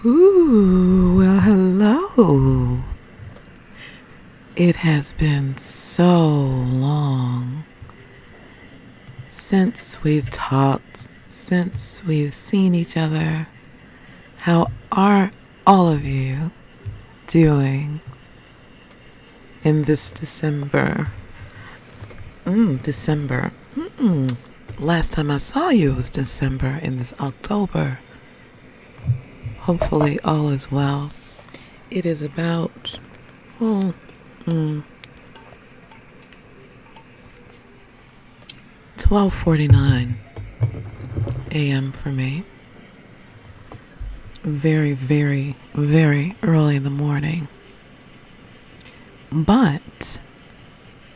Ooh, well, hello. It has been so long since we've talked, since we've seen each other. How are all of you doing in this December? December. Last time I saw you was December in this October. Hopefully all is well. It is about, 12:49 a.m. for me. Very, very, very early in the morning. But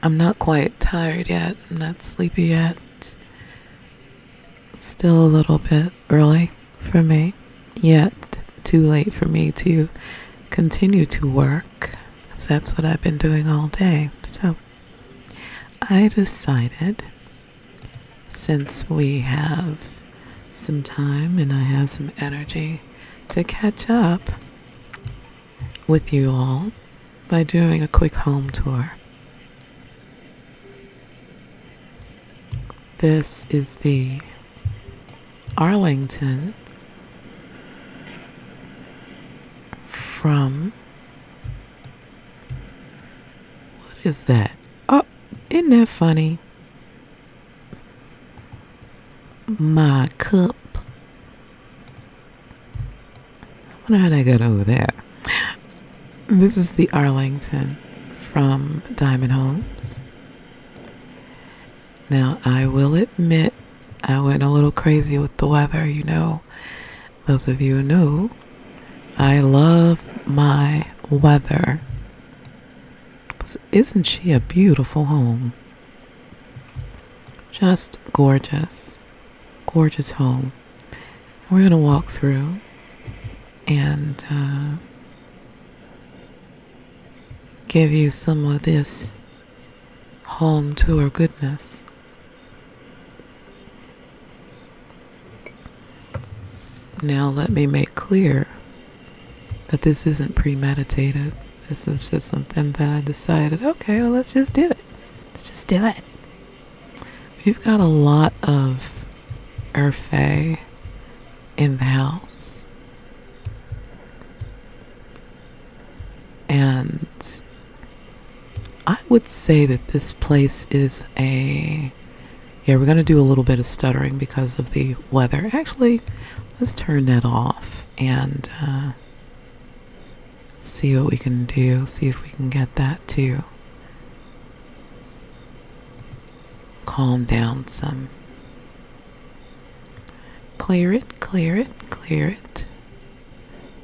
I'm not quite tired yet. I'm not sleepy yet. Still a little bit early for me. Yet too late for me to continue to work. 'Cause that's what I've been doing all day. So I decided, since we have some time and I have some energy, to catch up with you all by doing a quick home tour. This is the Arlington from, what is that? Oh, isn't that funny? My cup. I wonder how that got over there. This is the Arlington from Diamond Homes. Now, I will admit, I went a little crazy with the weather. You know, those of you who know, I love my weather. Isn't she a beautiful home? Just gorgeous. Gorgeous home. We're going to walk through and give you some of this home tour goodness. Now let me make clear that this isn't premeditated. This is just something that I decided, okay, well, let's just do it. Let's just do it. We've got a lot of Urfe in the house. And I would say that this place is we're going to do a little bit of stuttering because of the weather. Actually, let's turn that off and see what we can do. See if we can get that to calm down some. Clear it, clear it, clear it.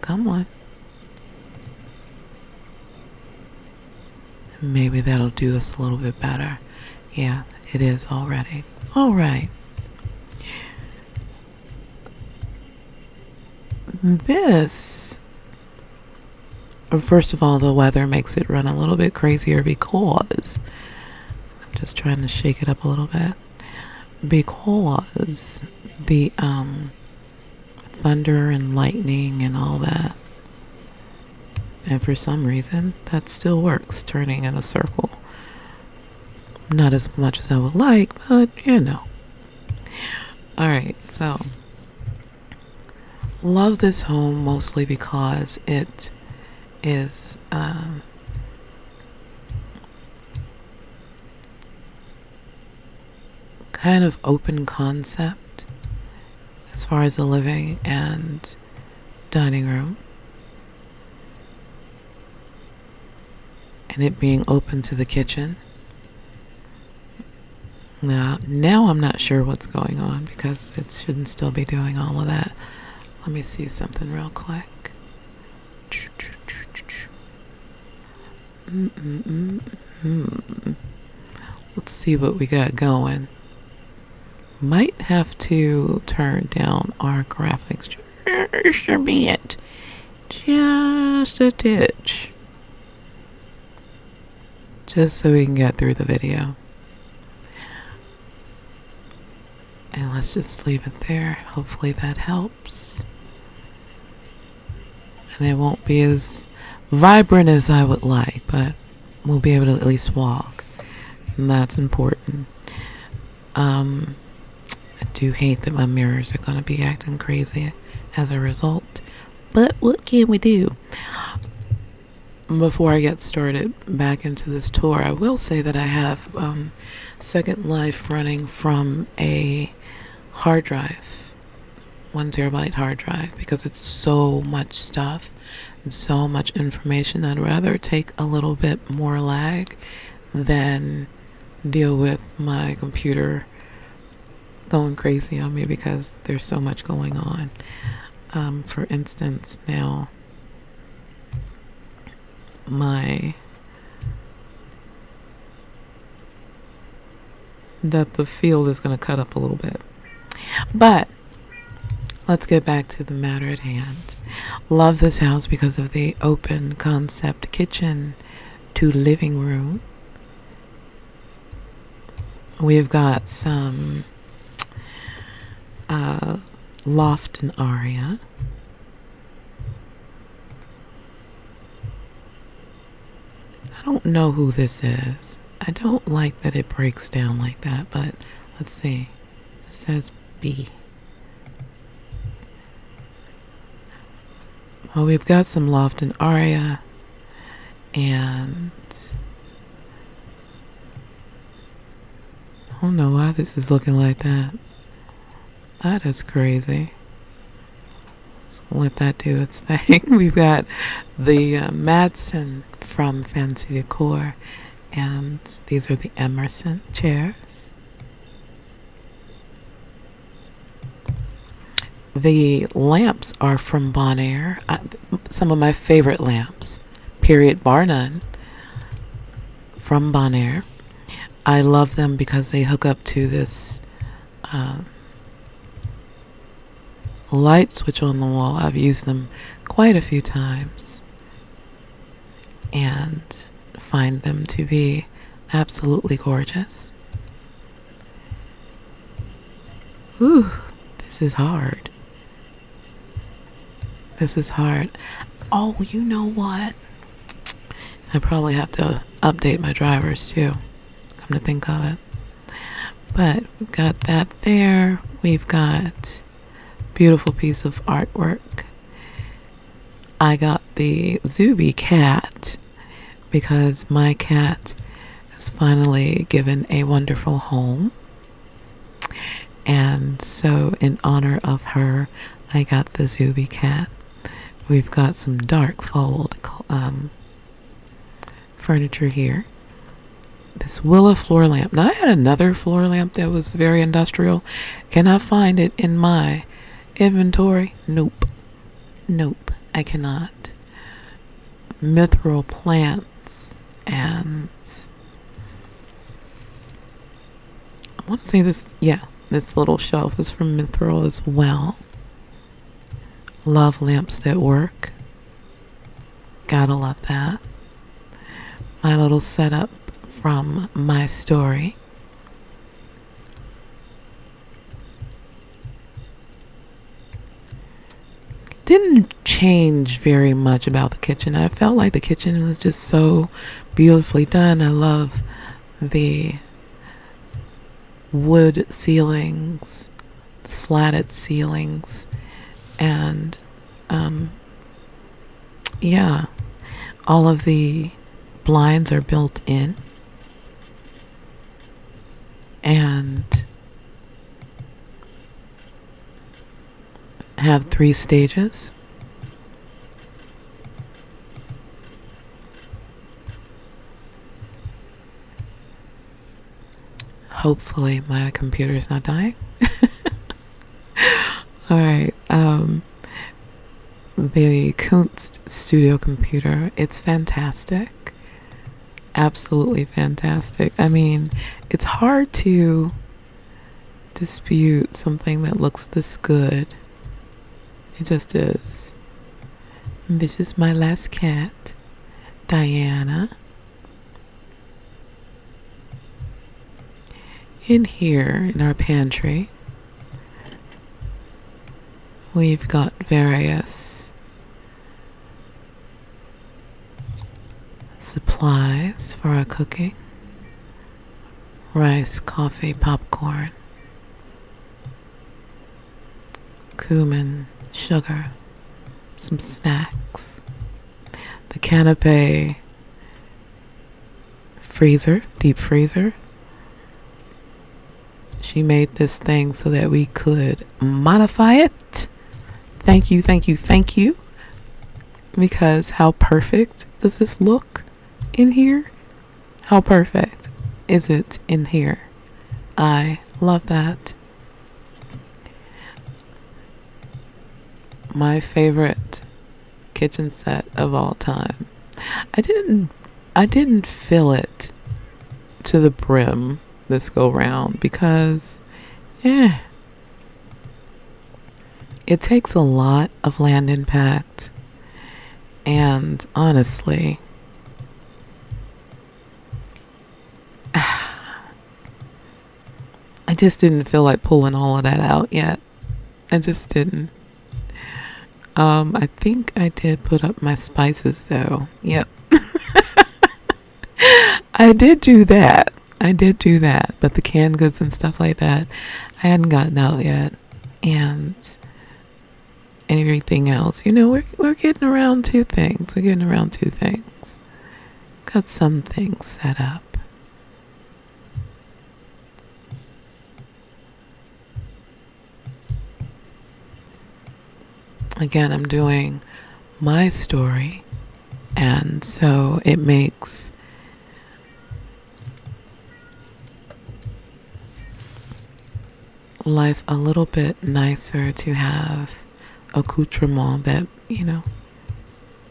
Come on. Maybe that'll do us a little bit better. Yeah, it is already. All right. First of all, the weather makes it run a little bit crazier because I'm just trying to shake it up a little bit. Because the thunder and lightning and all that. And for some reason, that still works, turning in a circle. Not as much as I would like, but you know. Alright, so love this home mostly because it is kind of open concept as far as the living and dining room. And it being open to the kitchen. Now I'm not sure what's going on because it shouldn't still be doing all of that. Let me see something real quick. Let's see what we got going. Might have to turn down our graphics just a bit. Just a titch. Just so we can get through the video. And let's just leave it there. Hopefully that helps. and it won't be as vibrant as I would like, but we'll be able to at least walk, and that's important. I do hate that my mirrors are going to be acting crazy as a result, but what can we do? Before I get started back into this tour, I will say that I have Second Life running from a hard drive, 1 terabyte hard drive, because it's so much stuff and so much information. I'd rather take a little bit more lag than deal with my computer going crazy on me because there's so much going on. For instance, now my depth of field is going to cut up a little bit. But let's get back to the matter at hand. Love this house because of the open concept kitchen to living room. We've got some loft and aria. I don't know who this is. I don't like that it breaks down like that, but let's see. It says B. Well, we've got some loft and aria, and I don't know why this is looking like that. That is crazy. So let that do its thing. We've got the Madsen from Fancy Decor, and these are the Emerson chairs. The lamps are from Bonaire. Some of my favorite lamps, period, bar none, from Bonaire. I love them because they hook up to this light switch on the wall. I've used them quite a few times and find them to be absolutely gorgeous. Ooh, this is hard. This is hard. Oh, you know what? I probably have to update my drivers too, come to think of it. But we've got that there. We've got beautiful piece of artwork. I got the Zuby cat because my cat has finally given a wonderful home. And so in honor of her, I got the Zuby cat. We've got some dark fold furniture here. This Willa floor lamp. Now I had another floor lamp that was very industrial. Cannot find it in my inventory. Nope, I cannot. Mithril plants, and I want to say this, yeah, this little shelf is from Mithril as well. Love lamps that work. Gotta love that. My little setup from My Story. Didn't change very much about the kitchen. I felt like the kitchen was just so beautifully done. I love the wood ceilings, slatted ceilings, and yeah, all of the blinds are built in, and have 3 stages. Hopefully my computer is not dying. All right. The Kunst Studio computer, it's fantastic. Absolutely fantastic. I mean, it's hard to dispute something that looks this good. It just is. This is my last cat, Diana. In here, in our pantry, we've got various supplies for our cooking: rice, coffee, popcorn, cumin, sugar, some snacks, the canapé freezer, deep freezer. She made this thing so that we could modify it. Thank you, thank you, thank you. Because how perfect does this look in here? How perfect is it in here? I love that. My favorite kitchen set of all time. I didn't fill it to the brim this go round because it takes a lot of land impact, and honestly I just didn't feel like pulling all of that out yet. I just didn't. I think I did put up my spices though. Yep. I did do that. But the canned goods and stuff like that, I hadn't gotten out yet. And everything else, we're getting around to things. Got some things set up. Again, I'm doing my story, and so it makes life a little bit nicer to have accoutrement that,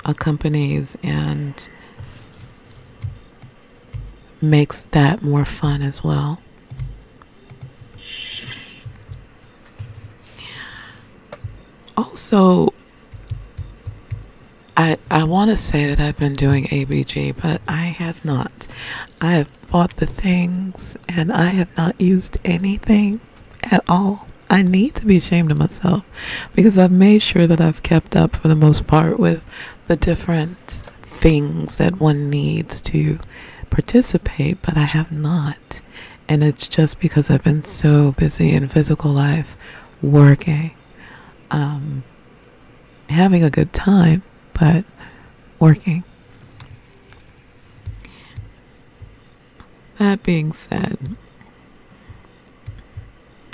accompanies and makes that more fun as well. Also, I want to say that I've been doing ABG, but I have not. I have bought the things and I have not used anything at all. I need to be ashamed of myself because I've made sure that I've kept up for the most part with the different things that one needs to participate, but I have not. And it's just because I've been so busy in physical life, working, having a good time, but working. That being said,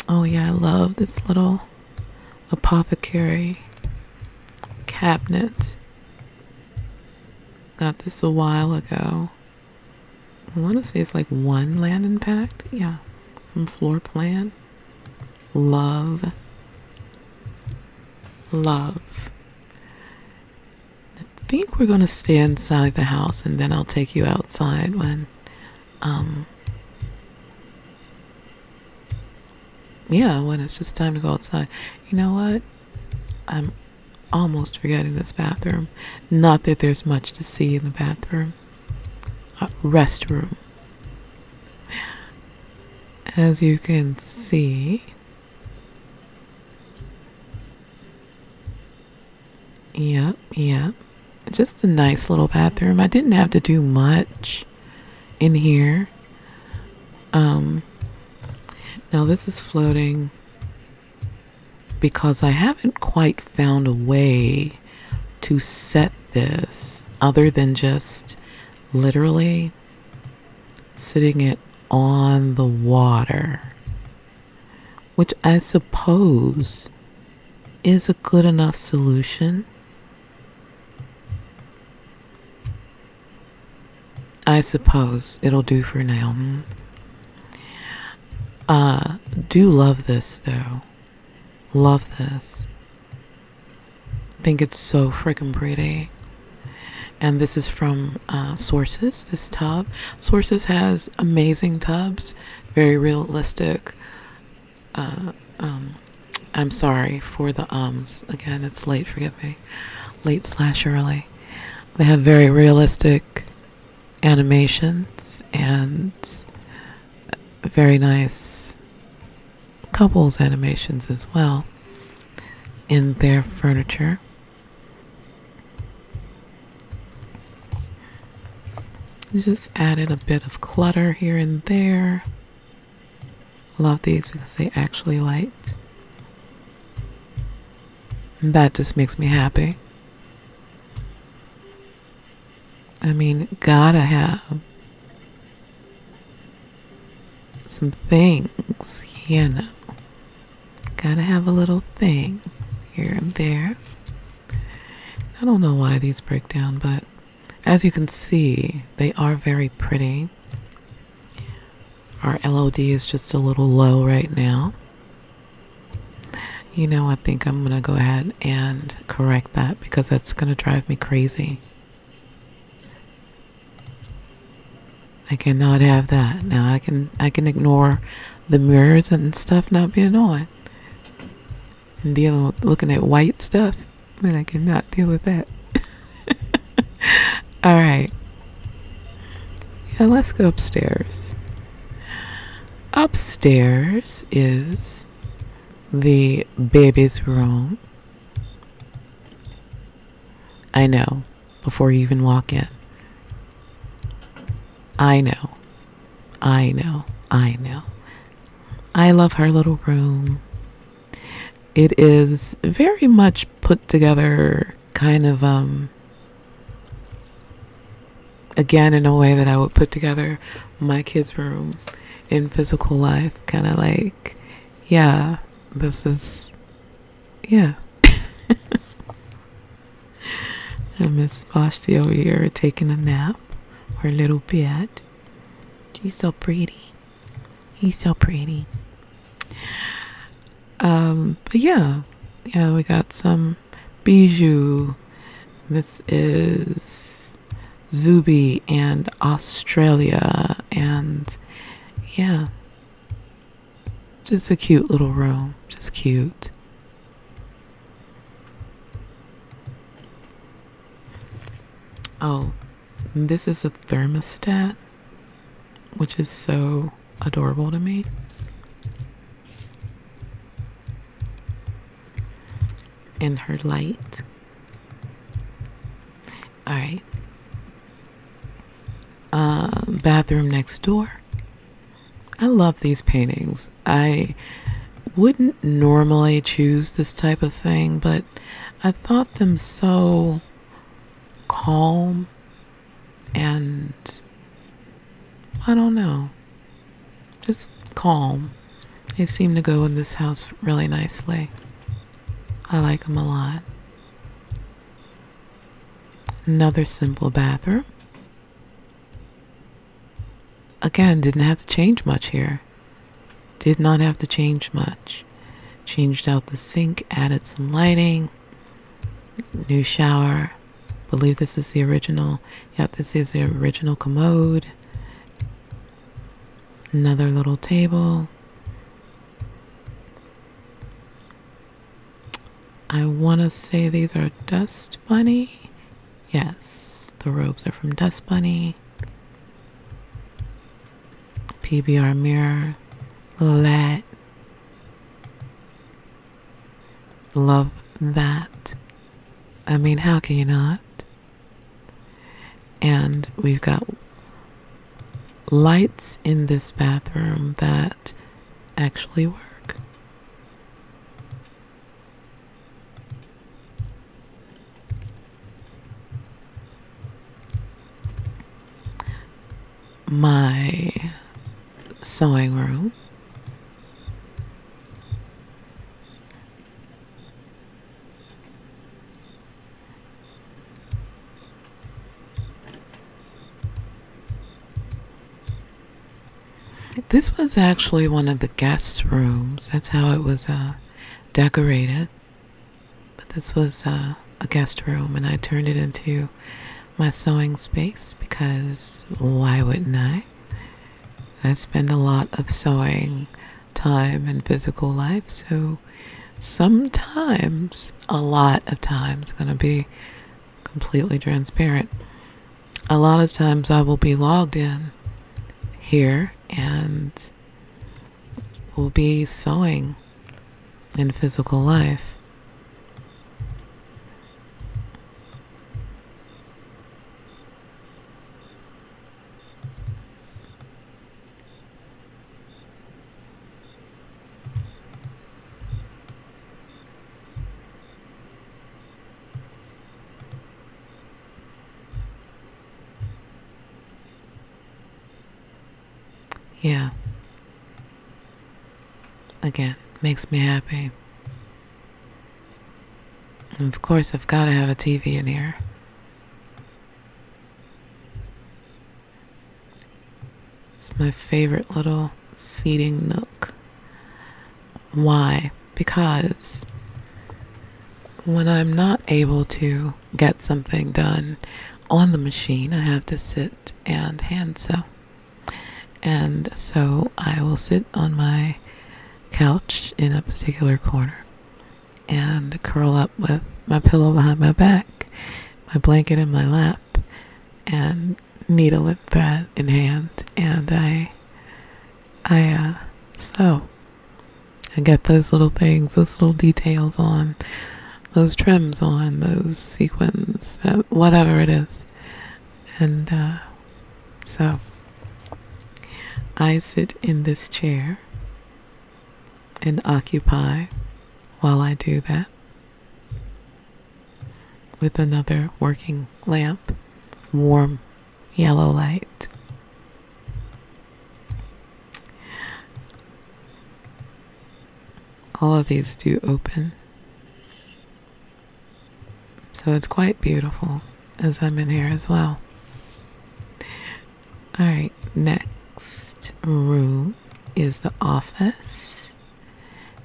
oh yeah, I love this little apothecary cabinet. Got this a while ago. I want to say it's like one land impact. Yeah, from Floor Plan. Love. I think we're going to stay inside the house and then I'll take you outside when when it's just time to go outside. You know what? I'm almost forgetting this bathroom. Not that there's much to see in the bathroom. Restroom. As you can see, yep. Just a nice little bathroom. I didn't have to do much in here. Now this is floating because I haven't quite found a way to set this other than just literally sitting it on the water, which I suppose is a good enough solution. I suppose it'll do for now. Do love this though. Love this. Think it's so freaking pretty. And this is from Sources, this tub. Sources has amazing tubs, very realistic. I'm sorry for the ums. Again, it's late, forgive me. Late/early. They have very realistic animations and very nice couples animations as well in their furniture. Just added a bit of clutter here and there. Love these because they actually light. And that just makes me happy. I mean, gotta have some things, you know. Gotta have a little thing here and there. I don't know why these break down, but as you can see, they are very pretty. Our LOD is just a little low right now. You know, I think I'm gonna go ahead and correct that because that's gonna drive me crazy. I cannot have that. Now I can ignore the mirrors and stuff not being on. And dealing with looking at white stuff. But I cannot deal with that. Alright. Yeah, let's go upstairs. Upstairs is the baby's room. I know, before you even walk in. I know. I love her little room. It is very much put together, kind of, again, in a way that I would put together my kids' room in physical life. Kind of like, yeah, this is, yeah. And Miss Vashti over here taking a nap. Her little bed. She's so pretty. He's so pretty. But yeah, we got some bijou. This is Zuby and Australia, and yeah, just a cute little room. Just cute. Oh, this is a thermostat, which is so adorable to me. And her light. Alright. Bathroom next door. I love these paintings. I wouldn't normally choose this type of thing, but I thought them so calm and I don't know, just calm. They seem to go in this house really nicely. I like them a lot. Another simple bathroom. Again, didn't have to change much here. Did not have to change much. Changed out the sink, added some lighting. New shower. Believe this is the original. Yep, this is the original commode. Another little table. I want to say these are Dust Bunny. Yes, the robes are from Dust Bunny. PBR mirror. Lilette. Love that. I mean, how can you not? And we've got lights in this bathroom that actually work. My sewing room. This was actually one of the guest rooms. That's how it was decorated. But this was a guest room, and I turned it into my sewing space because why wouldn't I? I spend a lot of sewing time in physical life, so sometimes, a lot of times, I'm going to be completely transparent. A lot of times I will be logged in here and will be sewing in physical life. yeah, again, makes me happy. And of course, I've got to have a TV in here. It's my favorite little seating nook. Why? Because when I'm not able to get something done on the machine, I have to sit and hand sew. And so I will sit on my couch in a particular corner and curl up with my pillow behind my back, my blanket in my lap, and needle and thread in hand, and I sew. I get those little things, those little details on, those trims on, those sequins, whatever it is. And so I sit in this chair and occupy while I do that with another working lamp, warm yellow light. All of these do open, so it's quite beautiful as I'm in here as well. Alright, next room is the office.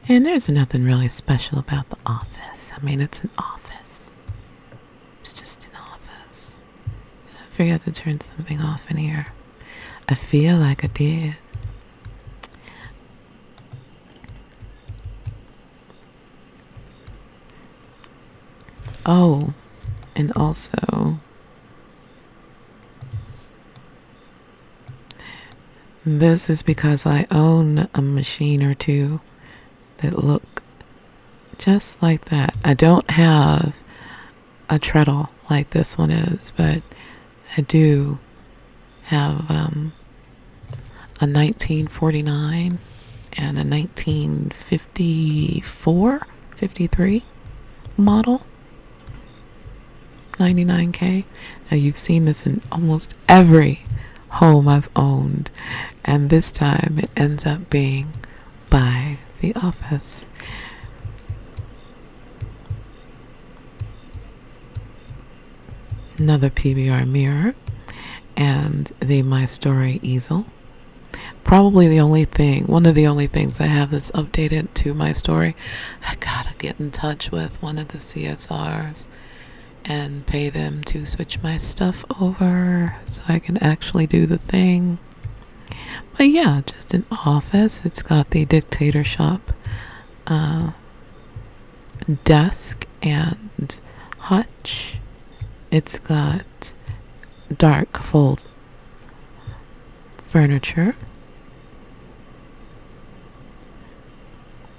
And there's nothing really special about the office. I mean, it's an office. It's just an office. I forgot to turn something off in here. I feel like I did. Oh, and also this is because I own a machine or two that look just like that. I don't have a treadle like this one is, but I do have a 1949 and a 1954, 53 model 99K. Now you've seen this in almost every home I've owned, and this time it ends up being by the office. Another PBR mirror and the My Story easel. Probably one of the only things I have that's updated to My Story. I gotta get in touch with one of the CSRs and pay them to switch my stuff over so I can actually do the thing. But yeah, just an office. It's got the dictator shop desk and hutch. It's got dark fold furniture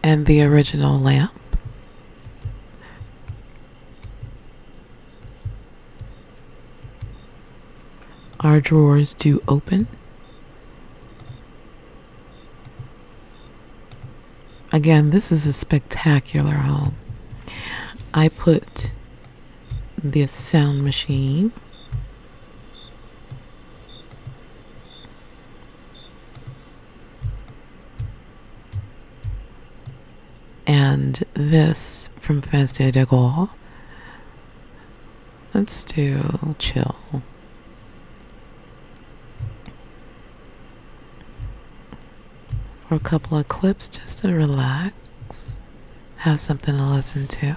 and the original lamp. Our drawers do open. Again, this is a spectacular home. I put this sound machine and this from Fancy de Gaulle. Let's do chill. For a couple of clips just to relax, have something to listen to.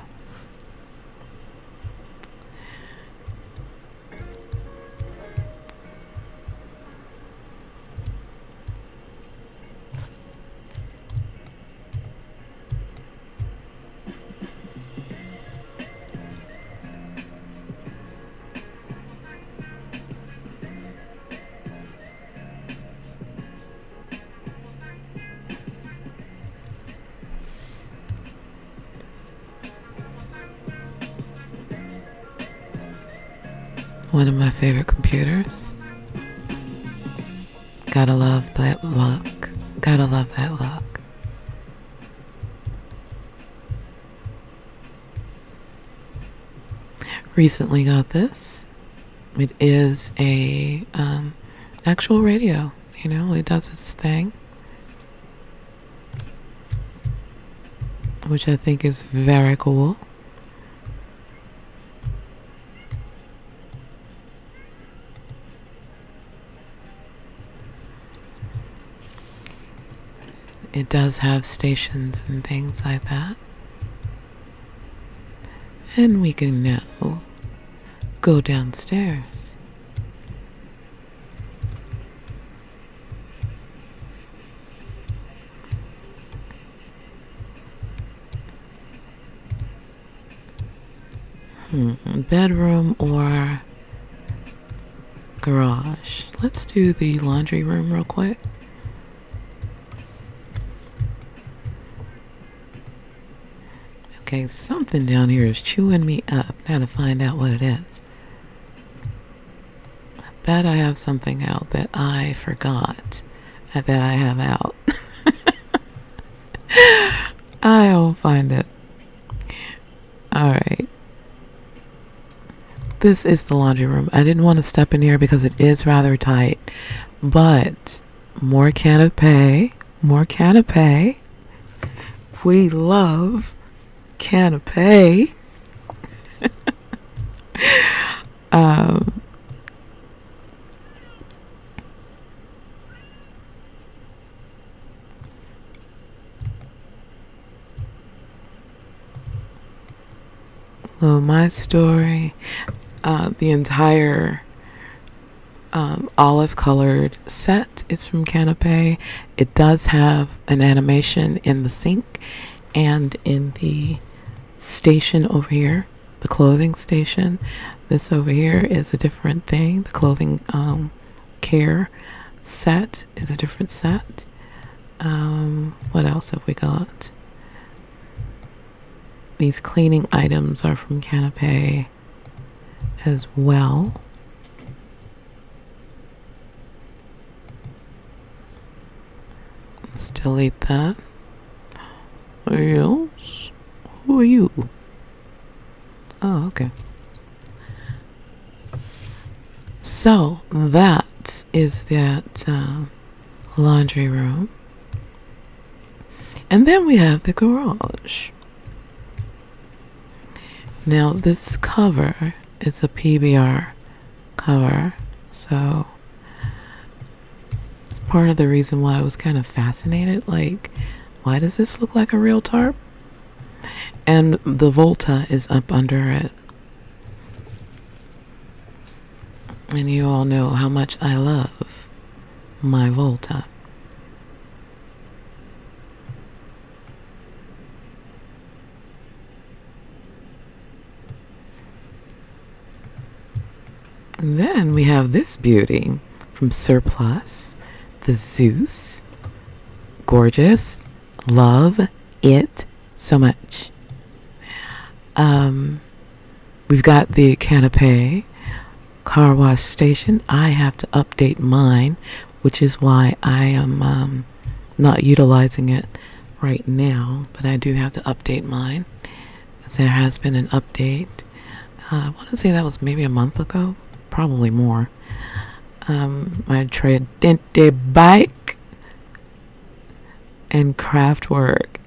One of my favorite computers. Gotta love that look. Gotta love that look. Recently got this. It is a actual radio. You know, it does its thing, which I think is very cool. It does have stations and things like that. And we can now go downstairs. Bedroom or garage? Let's do the laundry room real quick. Okay, something down here is chewing me up. Now to find out what it is. I bet I have something out that I forgot that I have out. I'll find it. Alright. This is the laundry room. I didn't want to step in here because it is rather tight. But more canapé. More canapé. We love canapé. So my story, the entire olive colored set is from Canapé. It does have an animation in the sink and in the station over here, the clothing station. This over here is a different thing. The clothing care set is a different set. What else have we got? These cleaning items are from Canapé as well. Let's delete that. Yes? Who are you? Oh, okay. So that is that laundry room. And then we have the garage. Now this cover is a PBR cover, so it's part of the reason why I was kind of fascinated. Like, why does this look like a real tarp? And the Volta is up under it. And you all know how much I love my Volta. And then we have this beauty from Surplus, the Zeus. Gorgeous. Love it so much. We've got the Canapé car wash station. I have to update mine, which is why I am not utilizing it right now, but I do have to update mine, as there has been an update. I want to say that was maybe a month ago, probably more. My Tridente bike and craft work.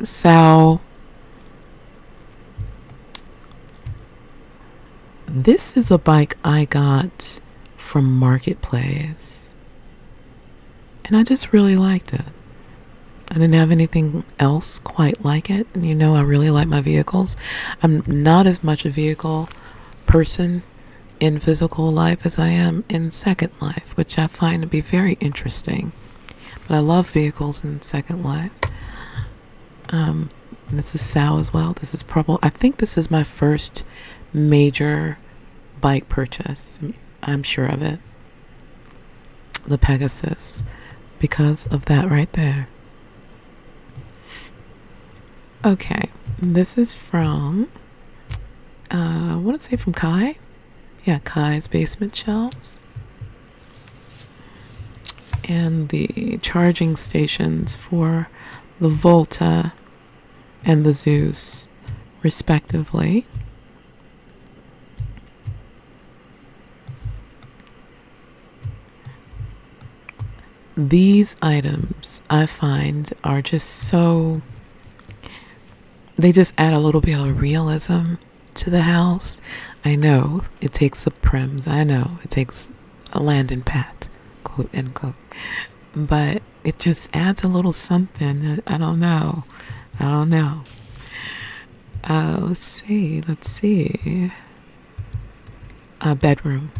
So this is a bike I got from Marketplace, and I just really liked it. I didn't have anything else quite like it. And you know, I really like my vehicles. I'm not as much a vehicle person in physical life as I am in Second Life, which I find to be very interesting. But I love vehicles in Second Life. This is Sal as well. This is probably, I think this is my first major bike purchase. I'm sure of it. The Pegasus. Because of that right there. Okay. This is from, I want to say from Kai. Yeah, Kai's Basement Shelves. And the charging stations for the Volta and the Zeus, respectively. these items I find are just so, they just add a little bit of realism to the house. I know it takes a prims. I know it takes a Landon Pat, quote unquote. But it just adds a little something. I don't know. I don't know. Let's see. Let's see. Bedroom.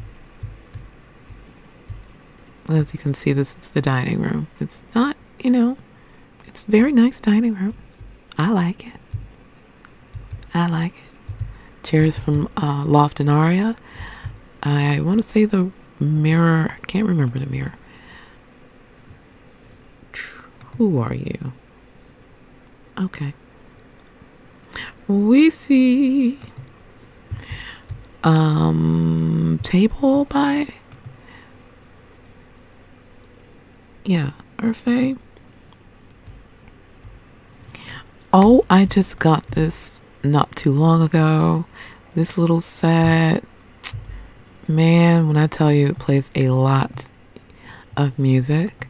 As you can see, this is the dining room. It's not, it's a very nice dining room. I like it. I like it. Chairs from Loft and Aria. I want to say the mirror. I can't remember the mirror. Who are you? Okay. We see table by Urfe. Oh, I just got this not too long ago. This little set. Man, when I tell you it plays a lot of music.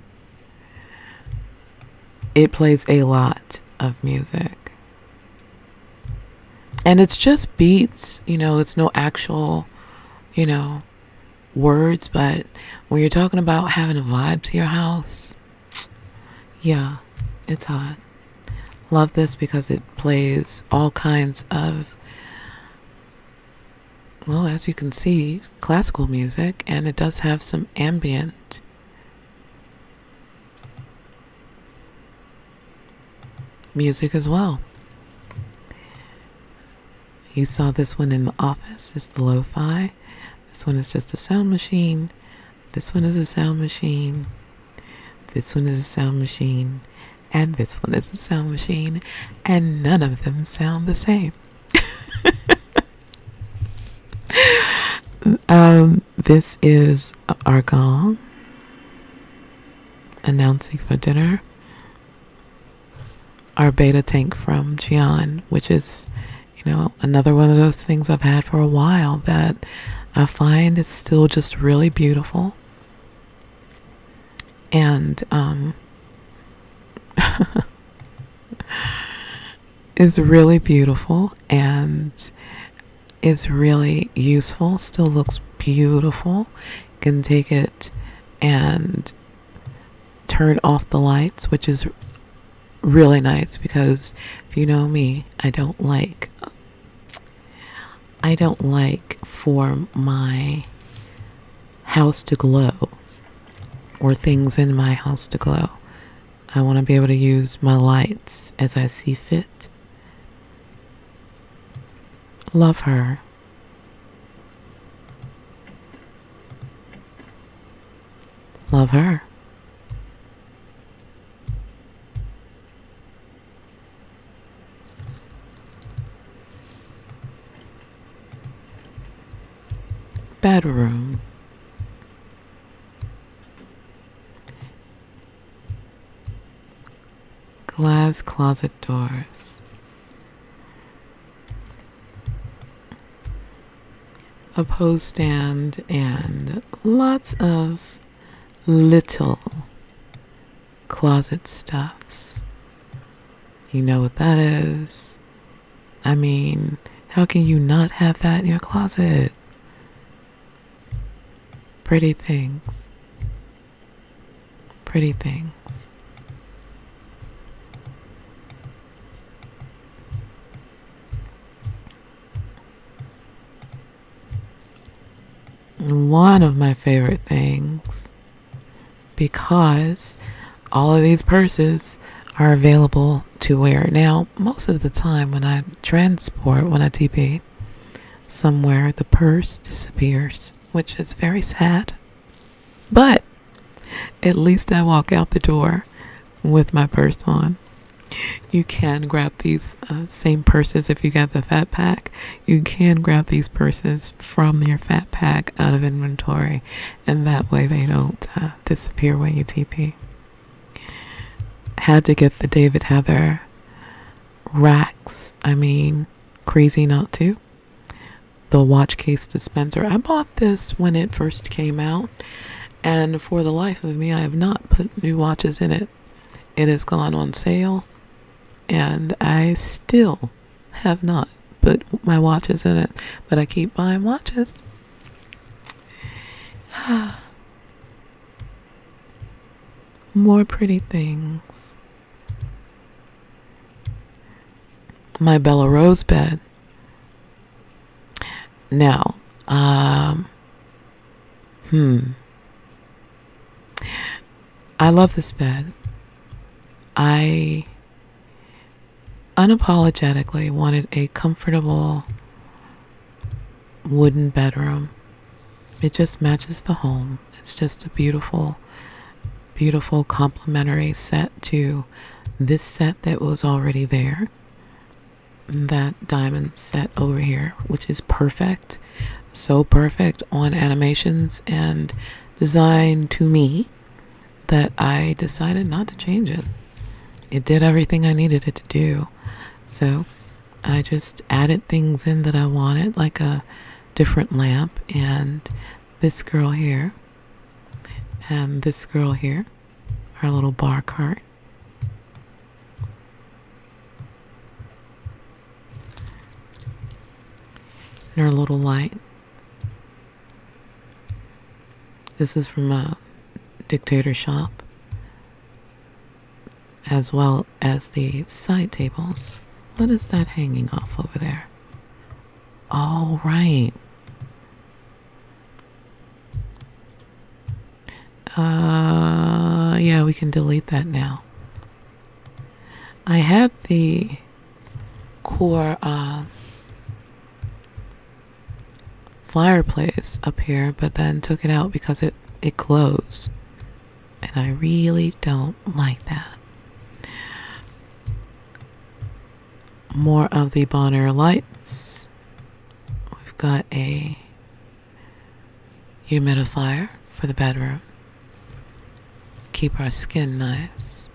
It plays a lot of music. And it's just beats, it's no actual, words, but when you're talking about having a vibe to your house, yeah, it's hot. Love this because it plays all kinds of, well, as you can see, classical music, and it does have some ambient music as well. You saw this one in the office. It's the lo-fi. This one is just a sound machine. This one is a sound machine. This one is a sound machine. And this one is a sound machine. And none of them sound the same. This is our gong announcing for dinner. Our beta tank from Gian, which is, another one of those things I've had for a while that I find is still just really beautiful. And is really beautiful and is really useful. Still looks beautiful. You can take it and turn off the lights, which is really nice because if you know me, I don't like for my house to glow or things in my house to glow. I want to be able to use my lights as I see fit. Love her. Love her. Bedroom. Glass closet doors. A pose stand and lots of little closet stuffs. You know what that is. I mean, how can you not have that in your closet? Pretty things. Pretty things. One of my favorite things, because all of these purses are available to wear. Now, most of the time when I TP somewhere, the purse disappears, which is very sad. But at least I walk out the door with my purse on. You can grab these same purses if you got the fat pack. You can grab these purses from your fat pack out of inventory, and that way they don't disappear when you TP. Had to get the David Heather racks. I mean, crazy not to. The watch case dispenser. I bought this when it first came out, And for the life of me, I have not put new watches in it. It has gone on sale, and I still have not put my watches in it. But I keep buying watches. More pretty things. My Bella Rose bed. Now, I love this bed. I unapologetically wanted a comfortable wooden bedroom. It just matches the home. It's just a beautiful, beautiful complementary set to this set that was already there. That diamond set over here, which is perfect. So perfect on animations and design to me that I decided not to change it. It did everything I needed it to do. So I just added things in that I wanted, like a different lamp and this girl here and this girl here, our little bar cart. And our little light. This is from a dictator shop, as well as the side tables. What is that hanging off over there? All right. Yeah, we can delete that now. I had the core fireplace up here, but then took it out because it glows. And I really don't like that. More of the Bonner lights. We've got a humidifier for the bedroom. Keep our skin nice.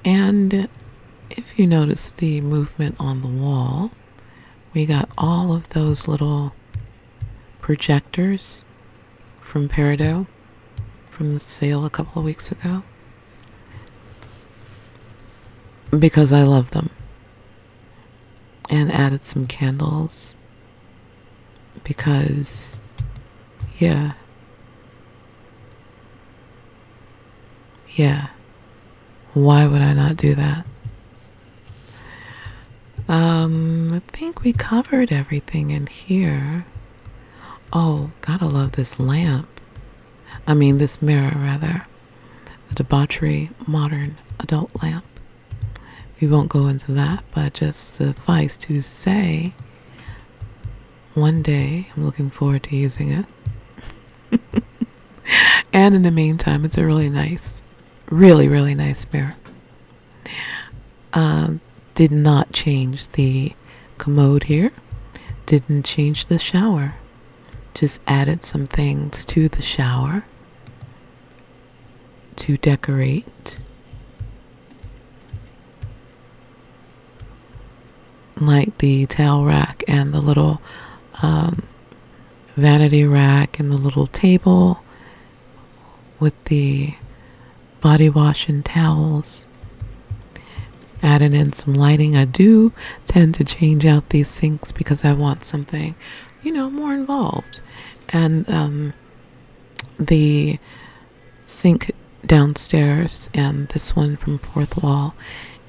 And if you notice the movement on the wall, we got all of those little projectors from Peridot from the sale a couple of weeks ago, because I love them. And added some candles because, yeah, why would I not do that? I think we covered everything in here. Oh, gotta love this lamp. I mean, this mirror, rather. The debauchery modern adult lamp. We won't go into that, but just suffice to say, one day I'm looking forward to using it. And in the meantime, it's a really nice, really, really nice mirror. Did not change the commode here. Didn't change the shower. Just added some things to the shower to decorate. Like the towel rack and the little vanity rack and the little table with the body wash and towels. Added in some lighting. I do tend to change out these sinks because I want something, more involved. And the sink downstairs and this one from Fourth Wall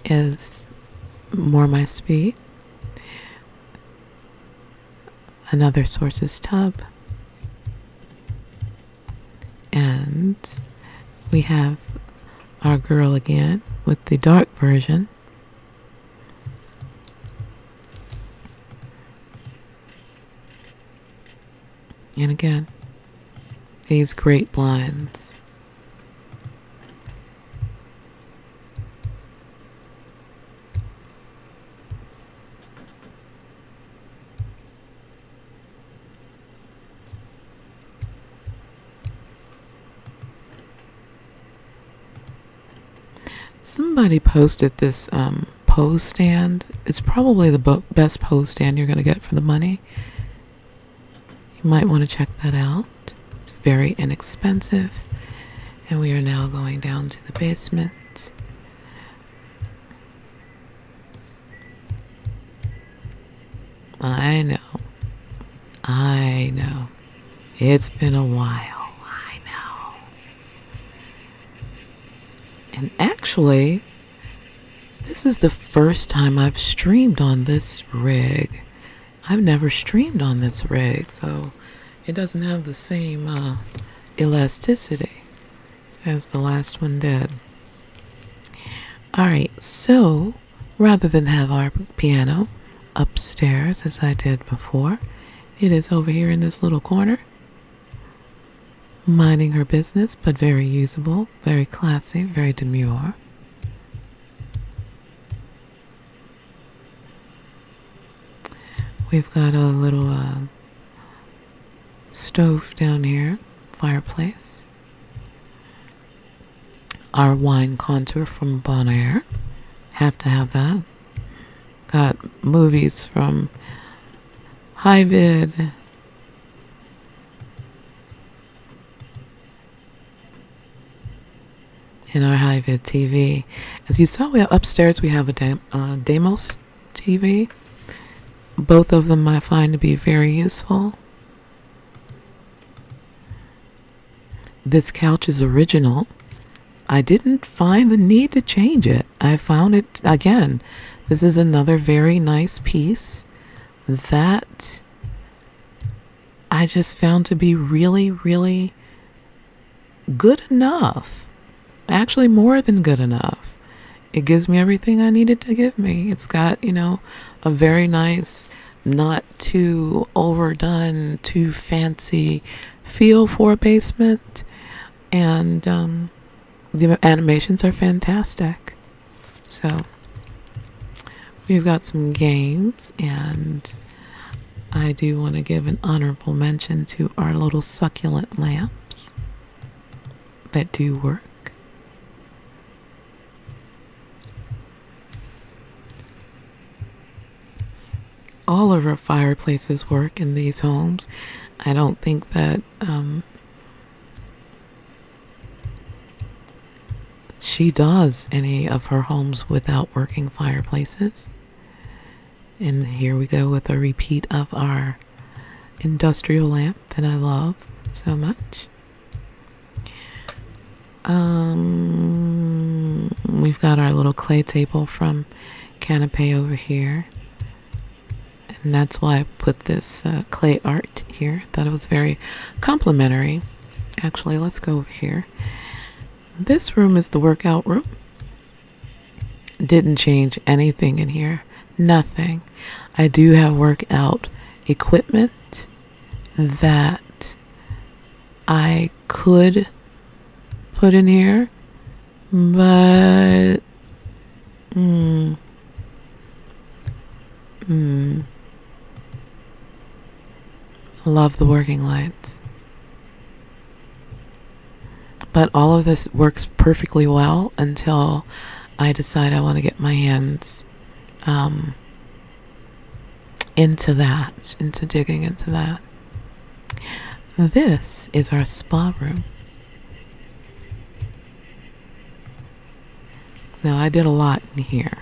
is more my speed. Another Sources tub. And we have our girl again with the dark version. And again, these great blinds. Somebody posted this pose stand. It's probably the best pose stand you're going to get for the money. You might want to check that out. It's very inexpensive. And we are now going down to the basement. I know. It's been a while. I know. And actually, this is the first time I've streamed on this rig. I've never streamed on this rig, so it doesn't have the same elasticity as the last one did. Alright, so rather than have our piano upstairs as I did before, it is over here in this little corner, minding her business, but very usable, very classy, very demure. We've got a little stove down here, fireplace. Our wine contour from Bonaire. Have to have that. Got movies from Hyvid. In our Hyvid TV. As you saw, upstairs we have a Demos TV. Both of them I find to be very useful. This couch is original. I didn't find the need to change it. I found it, again, this is another very nice piece that I just found to be really, really good enough. Actually, more than good enough. It gives me everything I needed to give me. It's got, a very nice, not too overdone, too fancy feel for a basement. And the animations are fantastic. So we've got some games, and I do want to give an honorable mention to our little succulent lamps that do work. All of our fireplaces work in these homes. I don't think that she does any of her homes without working fireplaces. And here we go with a repeat of our industrial lamp that I love so much. We've got our little clay table from Canapé over here. And that's why I put this clay art here. Thought it was very complimentary. Actually, let's go over here. This room is the workout room. Didn't change anything in here. Nothing. I do have workout equipment that I could put in here, but love the working lights. But all of this works perfectly well until I decide I want to get my hands into digging into that. This is our spa room. Now, I did a lot in here.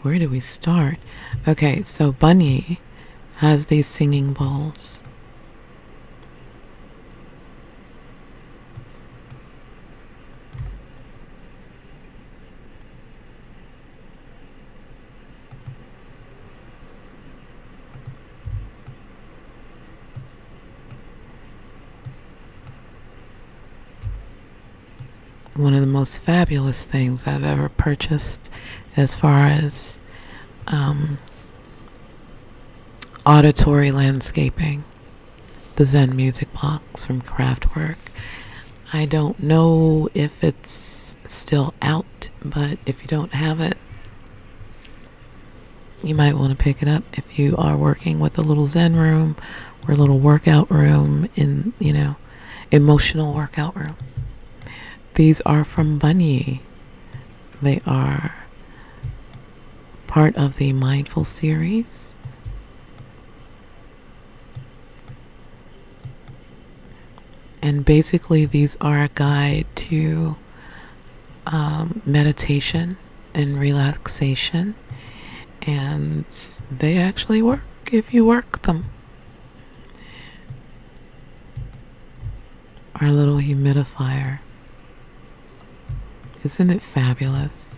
Where do we start? Okay, so Bunny has these singing bowls. One of the most fabulous things I've ever purchased as far as auditory landscaping, the Zen Music Box from Kraftwerk. I don't know if it's still out, but if you don't have it, you might want to pick it up if you are working with a little Zen room or a little workout room in, emotional workout room. These are from Bunny. They are part of the Mindful series. And basically, these are a guide to meditation and relaxation. And they actually work if you work them. Our little humidifier. Isn't it fabulous?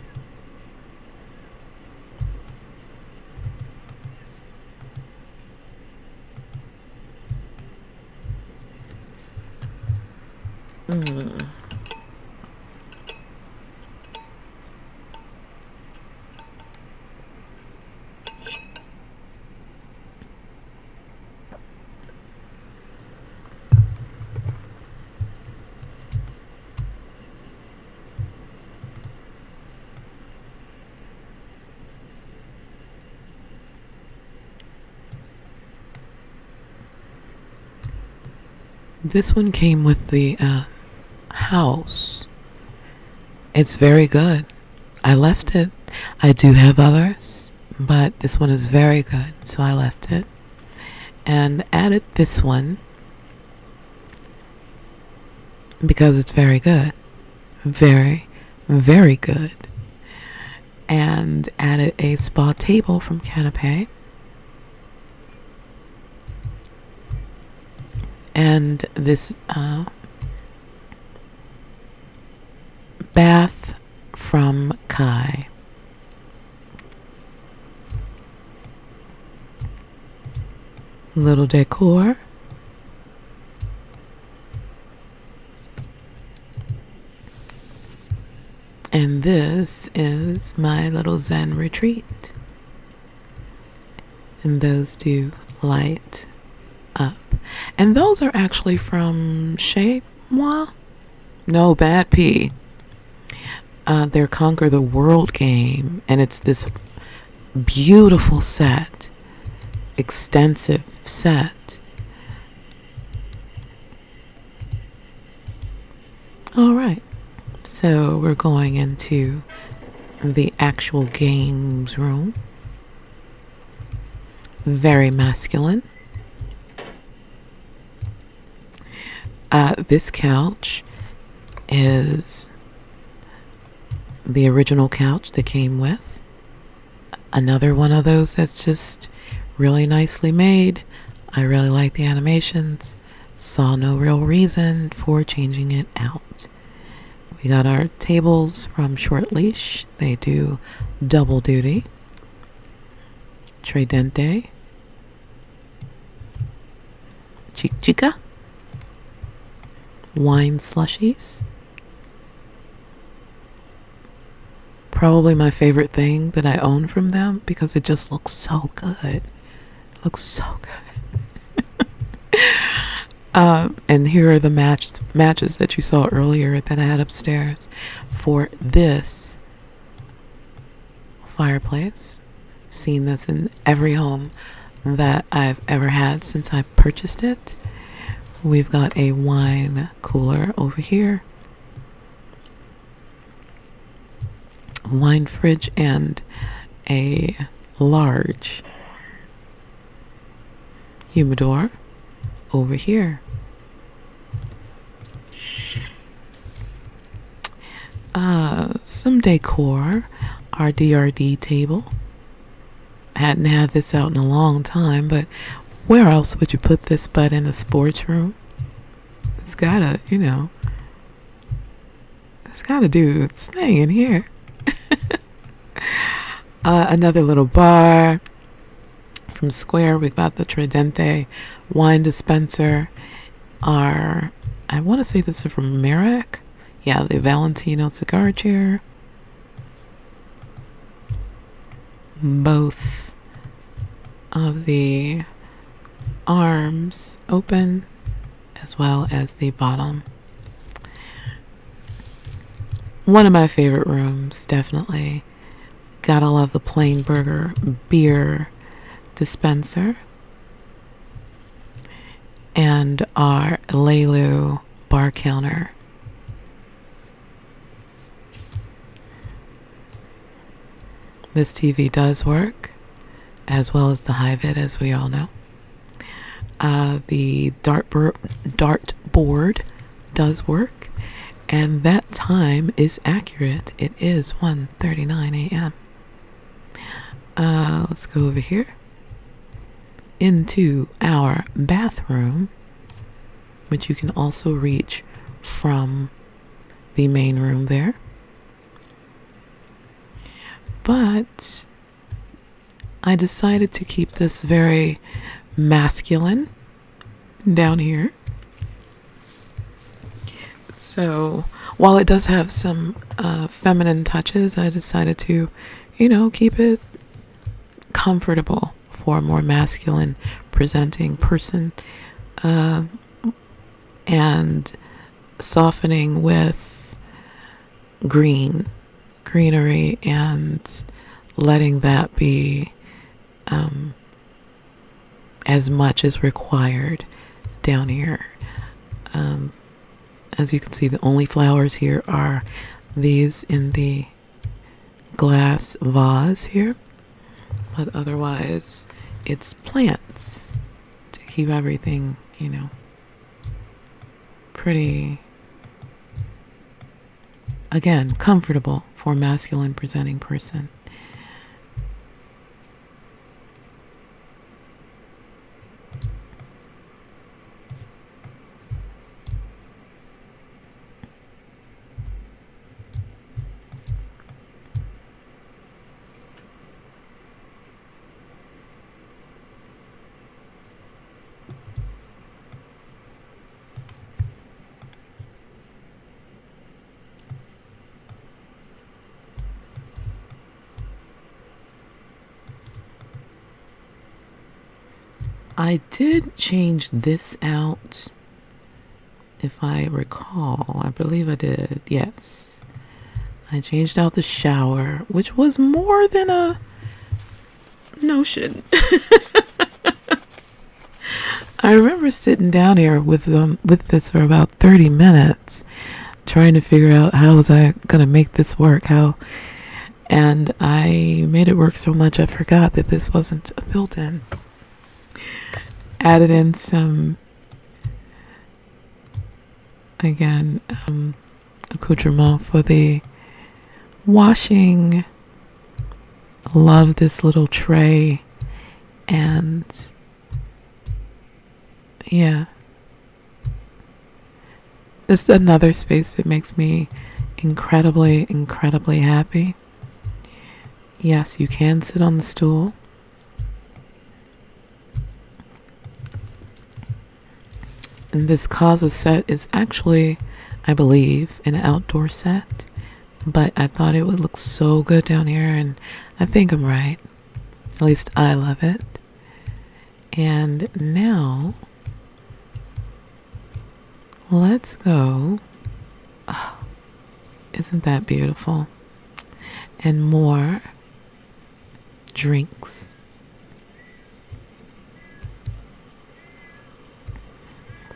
This one came with the house. It's very good. I left it. I do have others, but this one is very good, so I left it and added this one because it's very good. Very, very good. And added a spa table from Canapé. And this bath from Kai. Little decor. And this is my little Zen retreat. And those do light up. And those are actually from Chez Moi. No, Bad P. Their Conquer the World game. And it's this beautiful set. Extensive set. Alright. So we're going into the actual games room. Very masculine. This couch is the original couch that came with. Another one of those that's just really nicely made. I really like the animations. Saw no real reason for changing it out. We got our tables from Short Leash. They do double duty. Tridente. Chica. Wine slushies. Probably my favorite thing that I own from them because it just looks so good. It looks so good. And here are the matches that you saw earlier that I had upstairs for this fireplace. Seen this in every home that I've ever had since I purchased it. We've got a wine cooler over here. Wine fridge and a large humidor over here. Some decor. Our DRD table. Hadn't had this out in a long time, but where else would you put this but in a sports room? It's gotta, it's gotta do its thing in here. Another little bar from Square. We've got the Tridente wine dispenser. I want to say this is from Merrick. Yeah, the Valentino cigar chair. Both of the arms open as well as the bottom. One of my favorite rooms, definitely. Gotta love the Plain Burger beer dispenser. And our Leilu bar counter. This TV does work, as well as the high-vid, as we all know. The dartboard does work, and that time is accurate. It is 1:39 a.m. Let's go over here into our bathroom, which you can also reach from the main room there. But I decided to keep this very masculine down here. So while it does have some feminine touches, I decided to, keep it comfortable for a more masculine presenting person, and softening with greenery, and letting that be as much as required down here. As you can see, the only flowers here are these in the glass vase here, but otherwise it's plants to keep everything, pretty, again, comfortable for a masculine presenting person. I did change this out, if I recall. I believe I did, yes. I changed out the shower, which was more than a notion. I remember sitting down here with this for about 30 minutes, trying to figure out how was I going to make this work, and I made it work so much I forgot that this wasn't a built-in. Added in some, again, accoutrement for the washing. Love this little tray, and yeah, this is another space that makes me incredibly happy. Yes, you can sit on the stool. And this Casa set is actually, I believe, an outdoor set. But I thought it would look so good down here, and I think I'm right. At least I love it. And now, let's go. Oh, isn't that beautiful? And more drinks.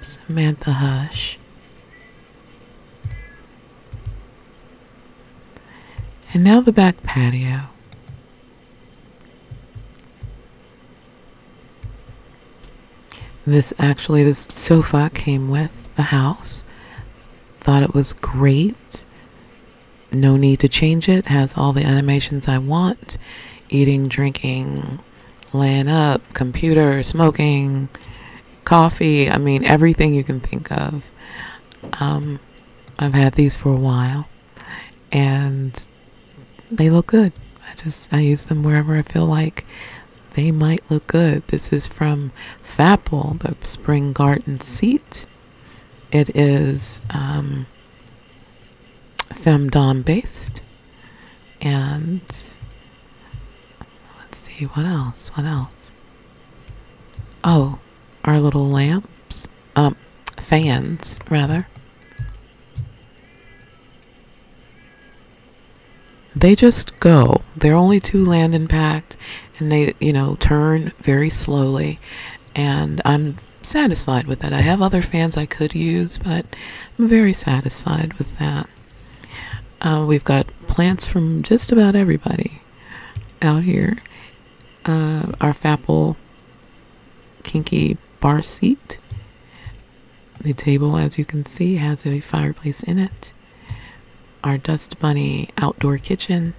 Samantha Hush. And now the back patio. This sofa came with the house. Thought it was great. No need to change it. Has all the animations I want. Eating, drinking, laying up, computer, smoking, coffee. I mean, everything you can think of. I've had these for a while, and they look good. I use them wherever I feel like they might look good. This is from Fapple, the Spring Garden seat. It is femdom based, and let's see, what else? Oh, our little lamps, fans rather. They just go. They're only 2 Landon packed, and they, turn very slowly, and I'm satisfied with that. I have other fans I could use, but I'm very satisfied with that. We've got plants from just about everybody. out here. Our Fapple kinky bar seat. The table, as you can see, has a fireplace in it. Our Dust Bunny outdoor kitchen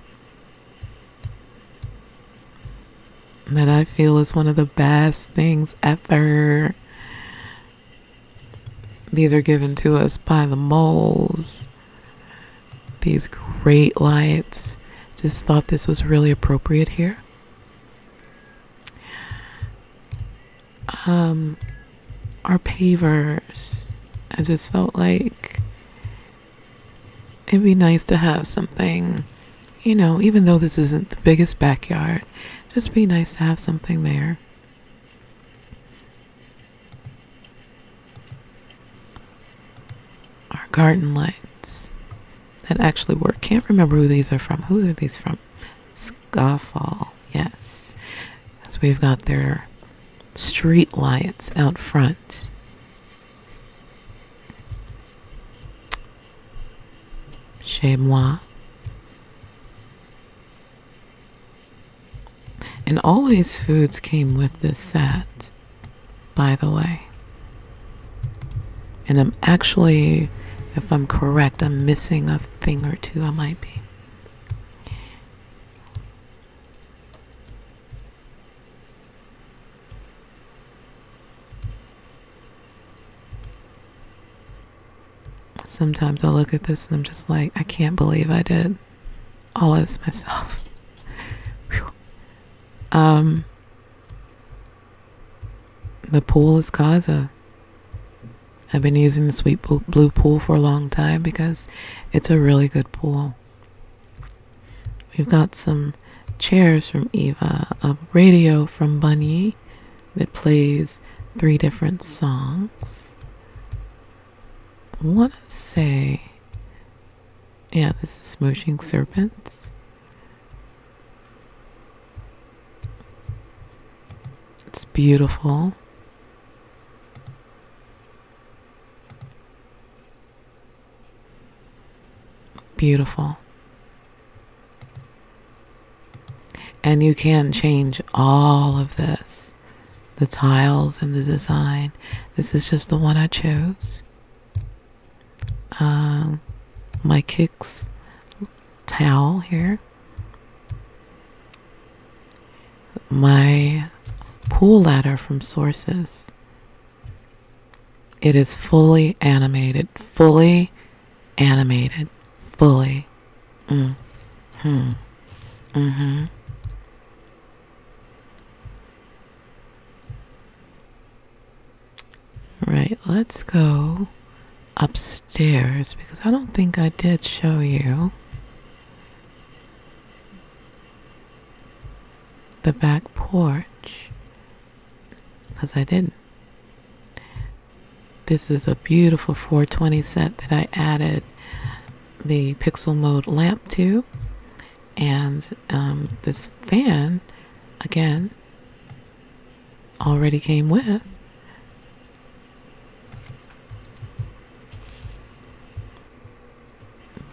that I feel is one of the best things ever. These are given to us by the moles. These great lights. Just thought this was really appropriate here. Our pavers. I just felt like it'd be nice to have something, even though this isn't the biggest backyard, just be nice to have something there. Our garden lights that actually work. Can't remember who these are from. Who are these from? Skyfall. Yes. So we've got their street lights out front. Chez moi. And all these foods came with this set, by the way. And I'm actually, if I'm correct, I'm missing a thing or two. I might be. Sometimes I look at this and I'm just like, I can't believe I did all of this myself. The pool is Kaza. I've been using the Sweet Blue pool for a long time because it's a really good pool. We've got some chairs from Eva, a radio from Bunny that plays 3 different songs. I want to say, yeah, this is Smooshing Serpents. It's beautiful. Beautiful. And you can change all of this, the tiles and the design. This is just the one I chose. My Kicks towel here. My pool ladder from Sources. It is fully animated. Fully animated. Fully. Right, let's go upstairs because I don't think I did show you the back porch because I didn't. This is a beautiful 420 set that I added the pixel mode lamp to, and this fan again already came with.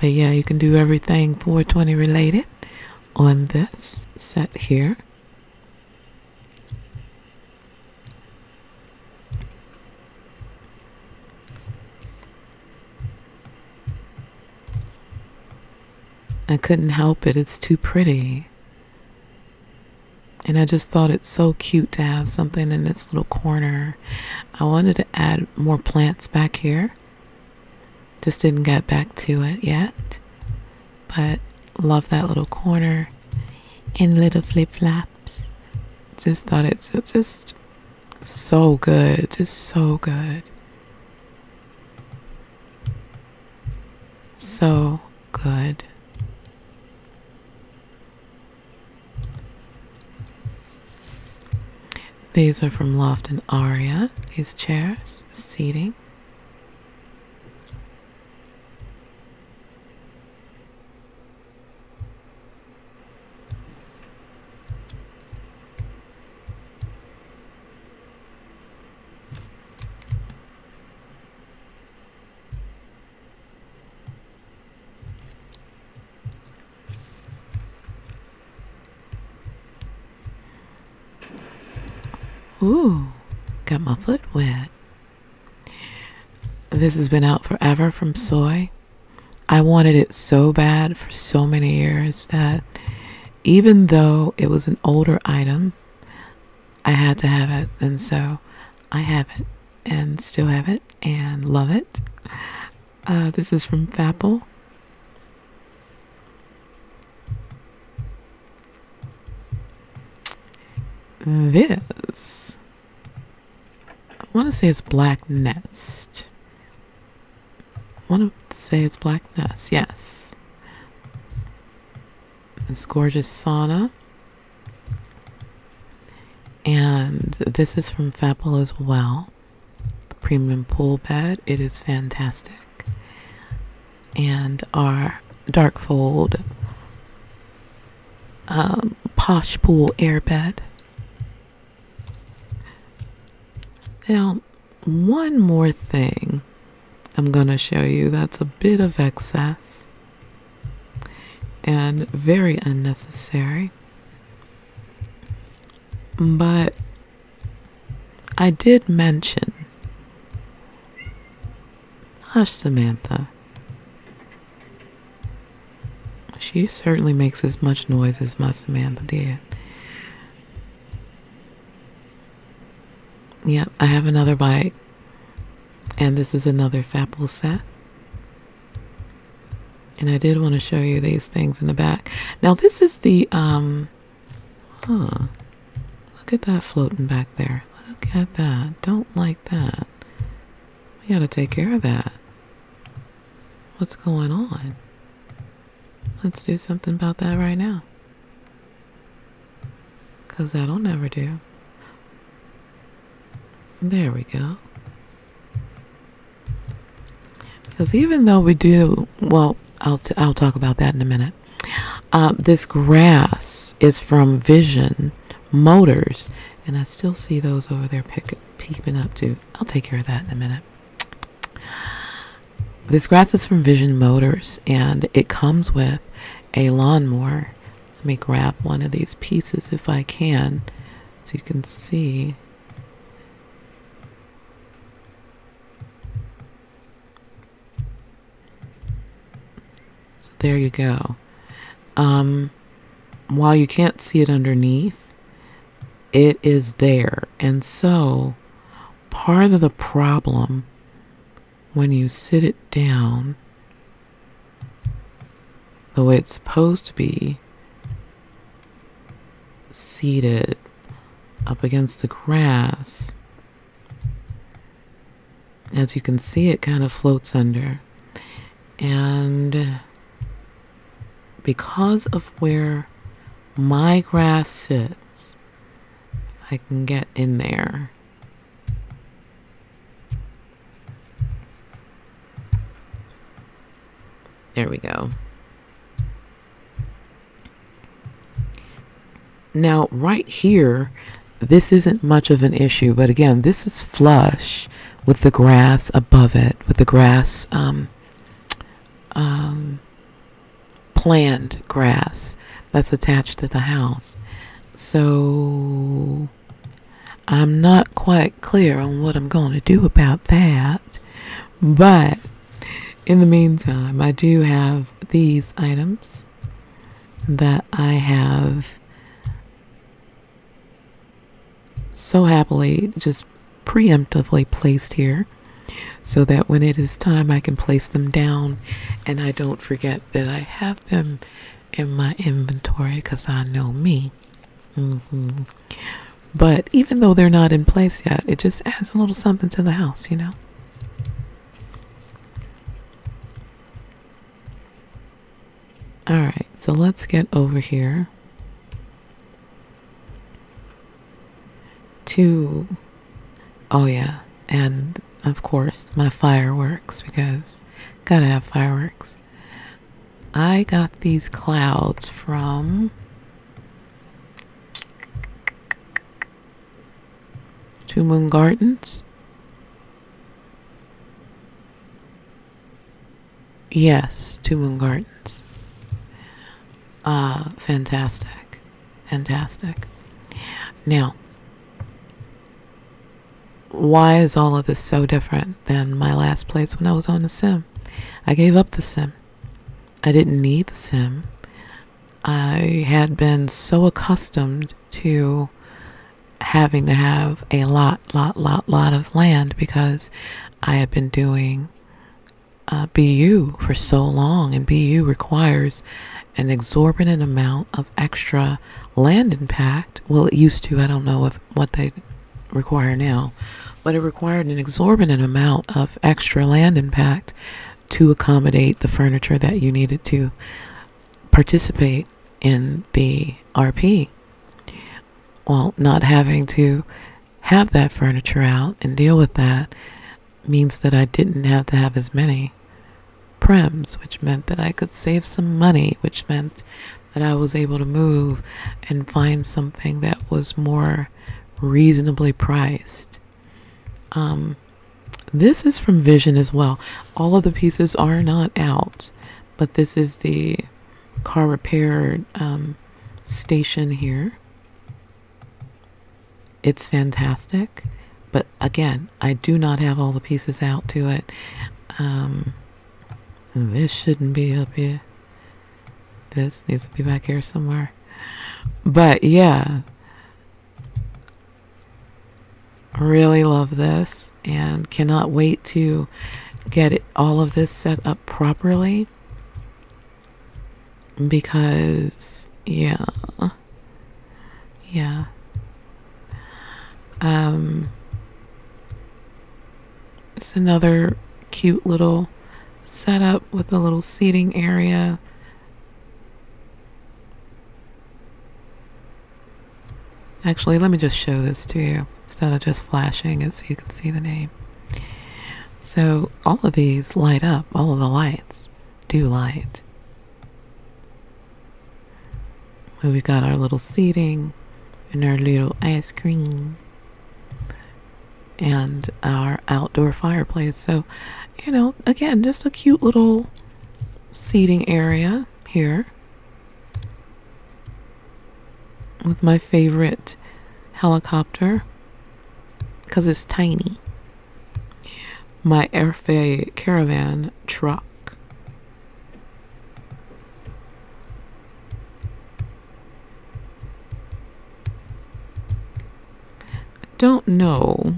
But yeah, you can do everything 420 related on this set here. I couldn't help it. It's too pretty. And I just thought it's so cute to have something in its little corner. I wanted to add more plants back here. Just didn't get back to it yet. But love that little corner and little flip-flops. Just thought it's just so good. Just so good. So good. These are from Loft and Aria. These chairs, seating. Ooh, got my foot wet. This has been out forever from Soy. I wanted it so bad for so many years that even though it was an older item, I had to have it. And so I have it and still have it and love it. This is from Fapple. This, I want to say it's Black Nest. Yes. This gorgeous sauna. And this is from Fapple as well. The premium pool bed. It is fantastic. And our dark fold posh pool air bed. Now, one more thing I'm going to show you that's a bit of excess and very unnecessary. But I did mention, hush, Samantha. She certainly makes as much noise as my Samantha did. Yep, I have another bike. And this is another Fapple set. And I did want to show you these things in the back. Now this is the, look at that floating back there. Look at that. Don't like that. We gotta take care of that. What's going on? Let's do something about that right now. 'Cause that'll never do. There we go. Because even though we do, well, I'll talk about that in a minute. This grass is from Vision Motors, and I still see those over there peeping up too. I'll take care of that in a minute. This grass is from Vision Motors, and it comes with a lawnmower. Let me grab one of these pieces if I can, so you can see. There you go. While you can't see it underneath, it is there. And so part of the problem when you sit it down the way it's supposed to be, seated up against the grass, as you can see, it kind of floats under. And because of where my grass sits, if I can get in there, there we go. Now right here, this isn't much of an issue, but again, this is flush with the grass above it, with the grass planned grass that's attached to the house. So I'm not quite clear on what I'm going to do about that, but in the meantime, I do have these items that I have so happily just preemptively placed here, so that when it is time I can place them down and I don't forget that I have them in my inventory, because I know me. But even though they're not in place yet, it just adds a little something to the house, you know. Alright, so let's get over here to, oh yeah, and of course my fireworks, because gotta have fireworks. I got these clouds from Two Moon Gardens. Yes, Two Moon Gardens. Fantastic. Fantastic. Now, why is all of this so different than my last place when I was on the sim? I gave up the sim. I didn't need the sim. I had been so accustomed to having to have a lot of land because I had been doing BU for so long, and BU requires an exorbitant amount of extra land impact. Well, it used to. I don't know what they require now, but it required an exorbitant amount of extra land impact to accommodate the furniture that you needed to participate in the RP. Well, not having to have that furniture out and deal with that means that I didn't have to have as many prems, which meant that I could save some money, which meant that I was able to move and find something that was more reasonably priced. This is from Vision as well. All of the pieces are not out, but this is the car repair station here. It's fantastic, but again, I do not have all the pieces out to it. This shouldn't be up here. This needs to be back here somewhere. But yeah, really love this and cannot wait to get all of this set up properly, because yeah. It's another cute little setup with a little seating area. Actually, let me just show this to you instead of just flashing it so you can see the name. So all of these light up. All of the lights do light. We've got our little seating and our little ice cream and our outdoor fireplace. So, again, just a cute little seating area here with my favorite helicopter because it's tiny. My Airfare caravan truck. I don't know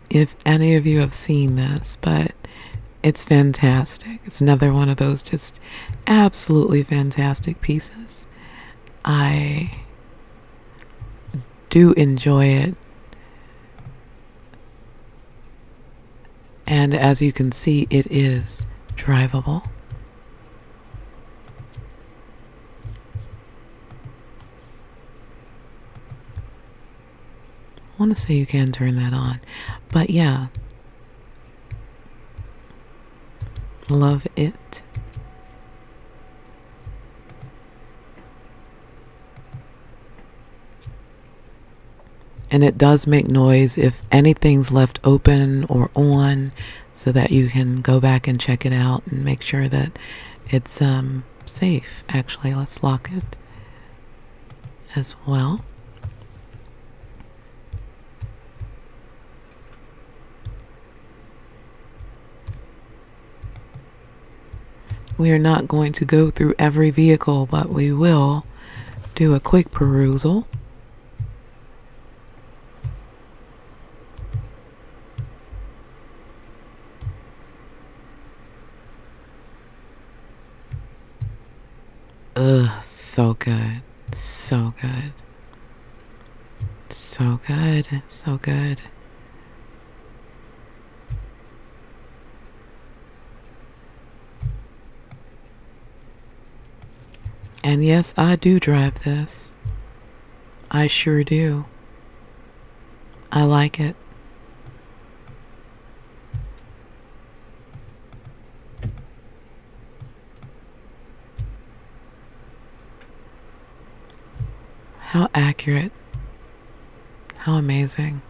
if any of you have seen this, but it's fantastic. It's another one of those just absolutely fantastic pieces. I do enjoy it. And as you can see, it is drivable. I want to say you can turn that on, but yeah, love it. And it does make noise if anything's left open or on, so that you can go back and check it out and make sure that it's safe. Actually, let's lock it as well. We are not going to go through every vehicle, but we will do a quick perusal. Ugh, so good. So good. So good. So good. And yes, I do drive this. I sure do. I like it. How accurate. How amazing.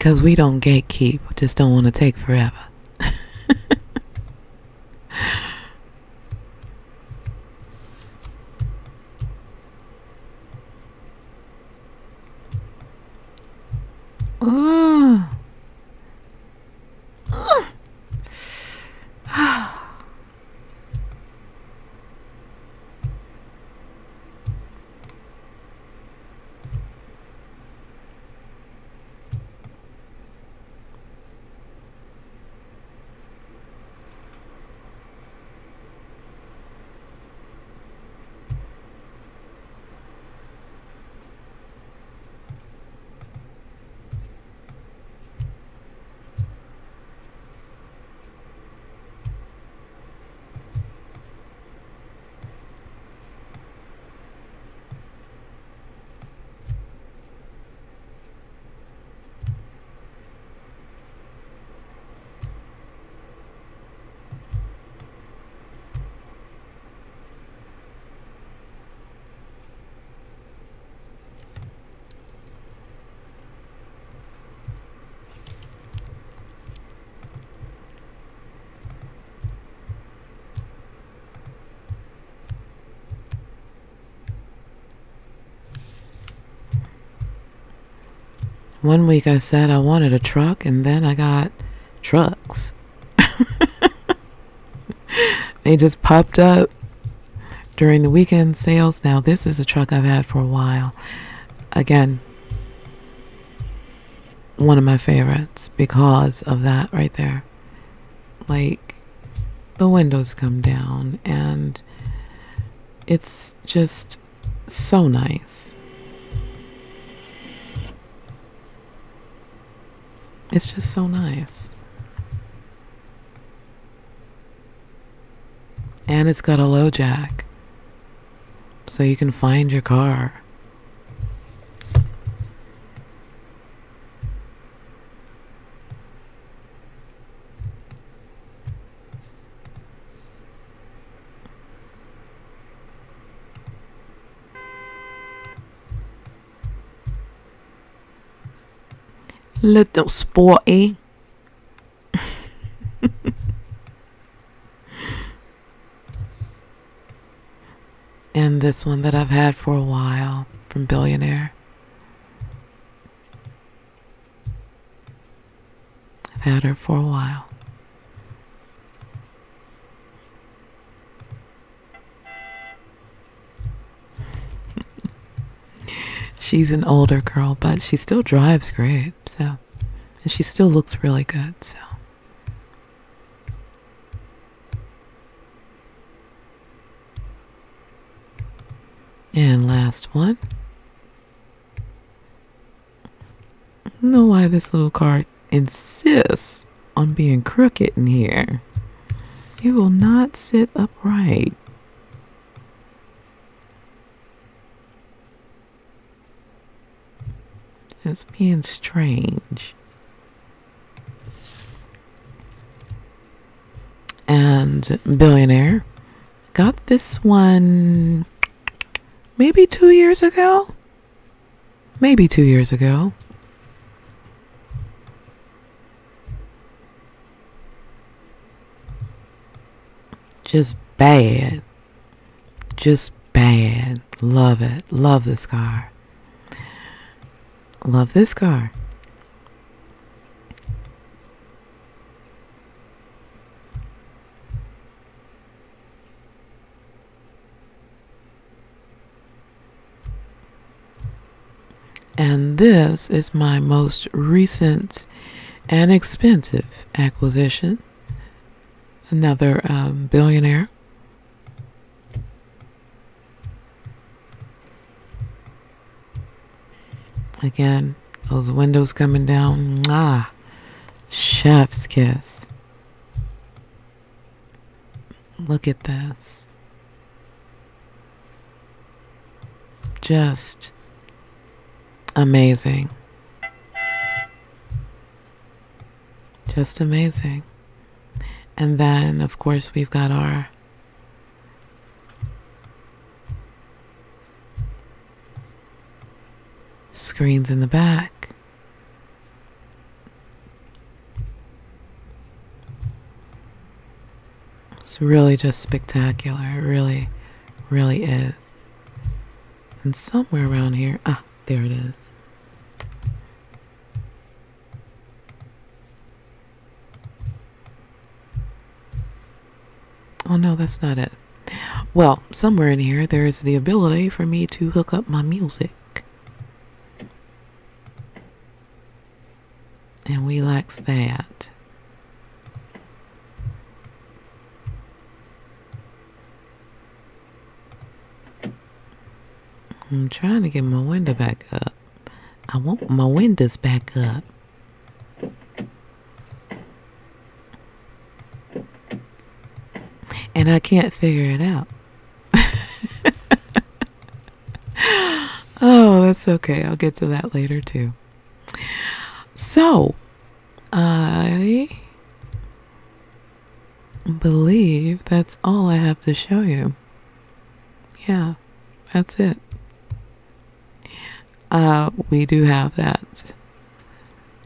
Because we don't gatekeep. Just don't want to take forever. Ooh. One week I said I wanted a truck, and then I got trucks. They just popped up during the weekend sales. Now, this is a truck I've had for a while. Again, one of my favorites because of that right there. Like, the windows come down, and it's just so nice. It's just so nice. And it's got a low jack, so you can find your car. Little sporty. And this one that I've had for a while from Billionaire. I've had her for a while. She's an older girl, but she still drives great, so, and she still looks really good, so. And last one. I don't know why this little car insists on being crooked in here. It will not sit upright. It's being strange. And Billionaire got this one maybe 2 years ago. Maybe 2 years ago. Just bad. Just bad. Love it. Love this car. Love this car. And this is my most recent and expensive acquisition. Another Billionaire. Again, those windows coming down. Ah, chef's kiss. Look at this. Just amazing. Just amazing. And then, of course, we've got our screens in the back. It's really just spectacular. It really, really is. And somewhere around here, there it is. Oh no, that's not it. Well, somewhere in here there is the ability for me to hook up my music. And we lacks that. I'm trying to get my window back up. I want my windows back up. And I can't figure it out. Oh, that's okay. I'll get to that later too. So, I believe that's all I have to show you. Yeah, that's it. We do have that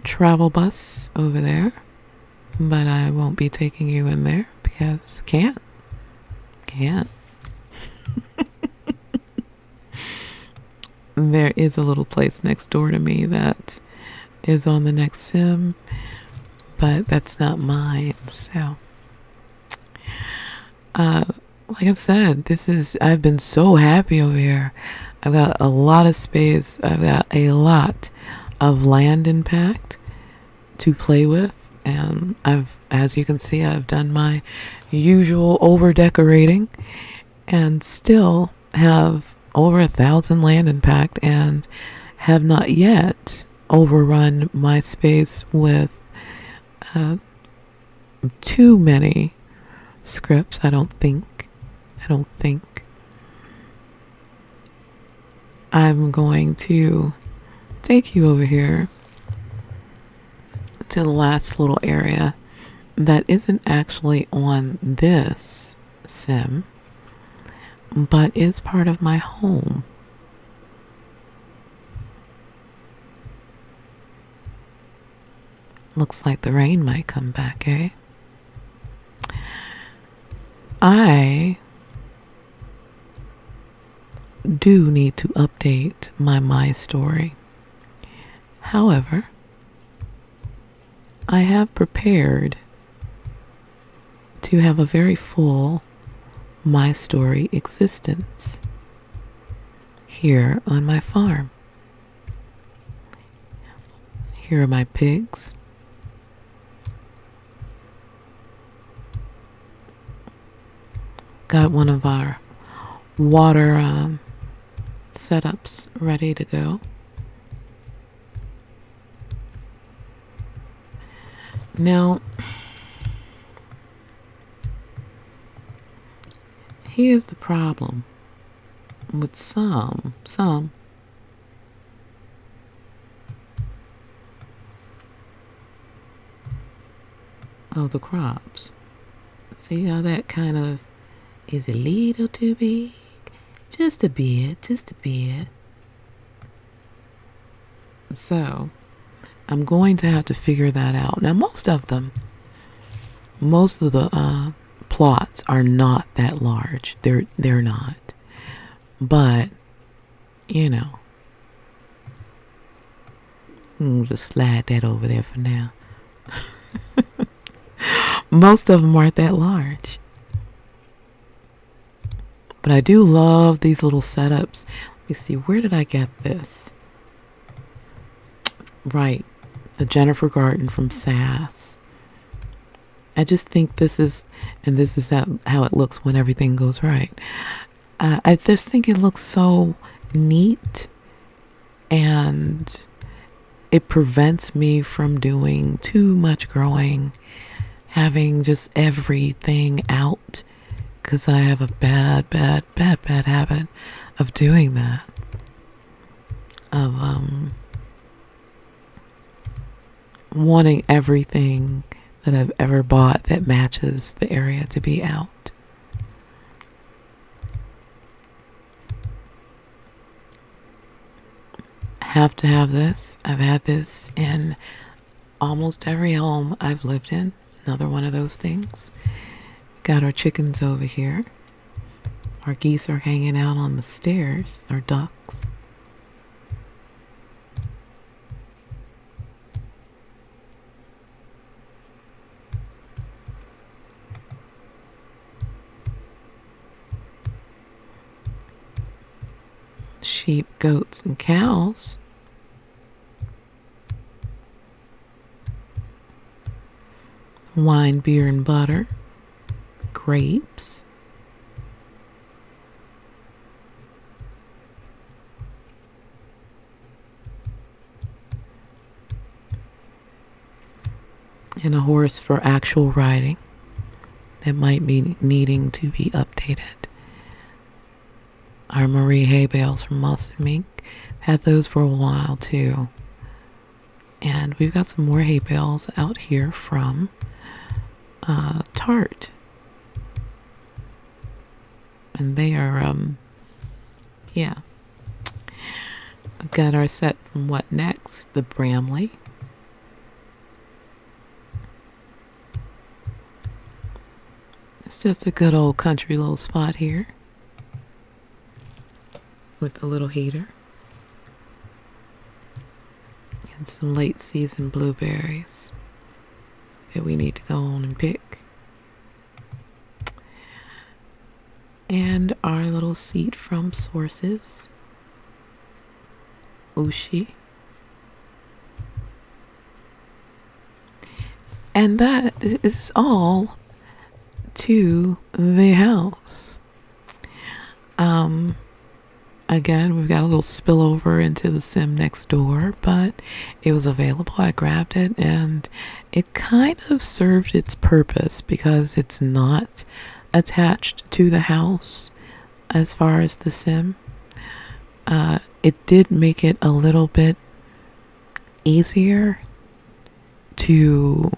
travel bus over there, but I won't be taking you in there because can't. There is a little place next door to me that is on the next sim, but that's not mine. So, like I said, I've been so happy over here. I've got a lot of space. I've got a lot of land impact to play with. And as you can see, I've done my usual over decorating and still have over 1,000 land impact and have not yet overrun my space with too many scripts. I don't think. I'm going to take you over here to the last little area that isn't actually on this sim, but is part of my home. Looks like the rain might come back, eh? I do need to update my story. However, I have prepared to have a very full my story existence here on my farm. Here are my pigs. Got one of our water setups ready to go. Now, here's the problem with some of the crops. See how that kind of is a little too big? Just a bit. So, I'm going to have to figure that out. Now, most of the plots are not that large. They're not. But, we'll just slide that over there for now. Most of them aren't that large. But I do love these little setups. Let me see, where did I get this? Right, the Jennifer Garden from SAS. I just think this is how it looks when everything goes right. I just think it looks so neat, and it prevents me from doing too much growing, having just everything out, because I have a bad habit of doing that. Of wanting everything that I've ever bought that matches the area to be out. Have to have this. I've had this in almost every home I've lived in. Another one of those things. Got our chickens over here. Our geese are hanging out on the stairs, our ducks. Sheep, goats, and cows. Wine, beer, and butter. Grapes. And a horse for actual riding that might be needing to be updated. Our Marie hay bales from Moss and Mink. Had those for a while too. And we've got some more hay bales out here from Tarte. And they are, yeah. We've got our set from What Next? The Bramley. It's just a good old country little spot here with a little heater and some late season blueberries that we need to go on and pick. And our little seat from Sources, Ushi. And that is all to the house. Again, we've got a little spillover into the sim next door, but it was available. I grabbed it and it kind of served its purpose because it's not attached to the house as far as the sim. It did make it a little bit easier to,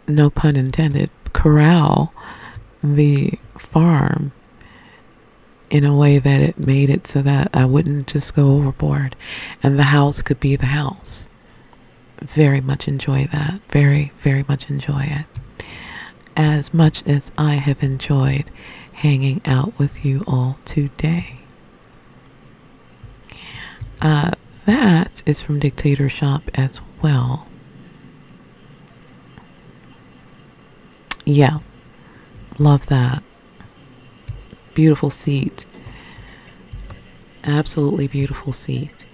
no pun intended, corral the farm in a way that it made it so that I wouldn't just go overboard and the house could be the house. Very much enjoy that. Very, very much enjoy it. As much as I have enjoyed hanging out with you all today. That is from Dictator Shop as well. Yeah, love that. Beautiful seat. Absolutely beautiful seat.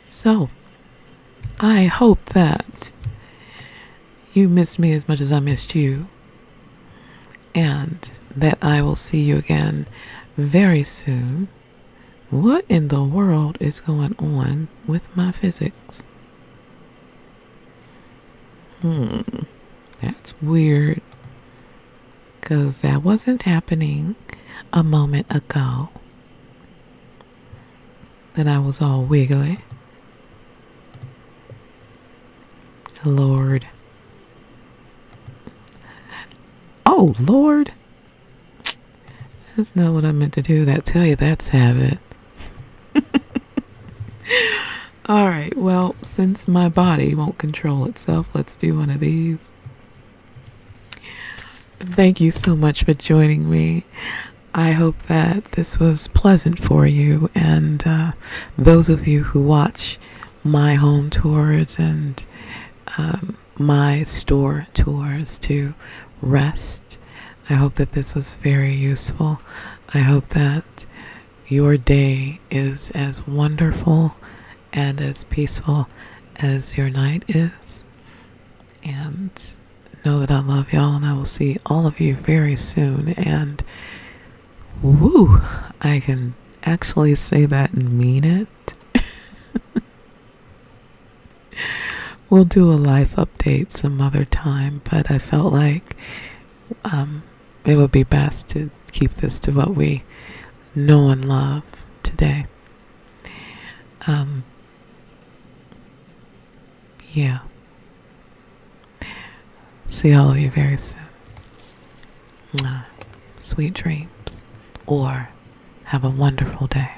So, I hope that you missed me as much as I missed you. And that I will see you again very soon. What in the world is going on with my physics? That's weird. Because that wasn't happening a moment ago. That I was all wiggly. Lord. Oh, Lord. That's not what I meant to do. That tell you that's habit. Alright, well, since my body won't control itself, let's do one of these. Thank you so much for joining me. I hope that this was pleasant for you, and those of you who watch my home tours and my store tours to rest, I hope that this was very useful. I hope that your day is as wonderful and as peaceful as your night is. And know that I love y'all, and I will see all of you very soon. And woo, I can actually say that and mean it. We'll do a life update some other time, but I felt like it would be best to keep this to what we know and love today. Yeah. See all of you very soon. Sweet dreams. Or have a wonderful day.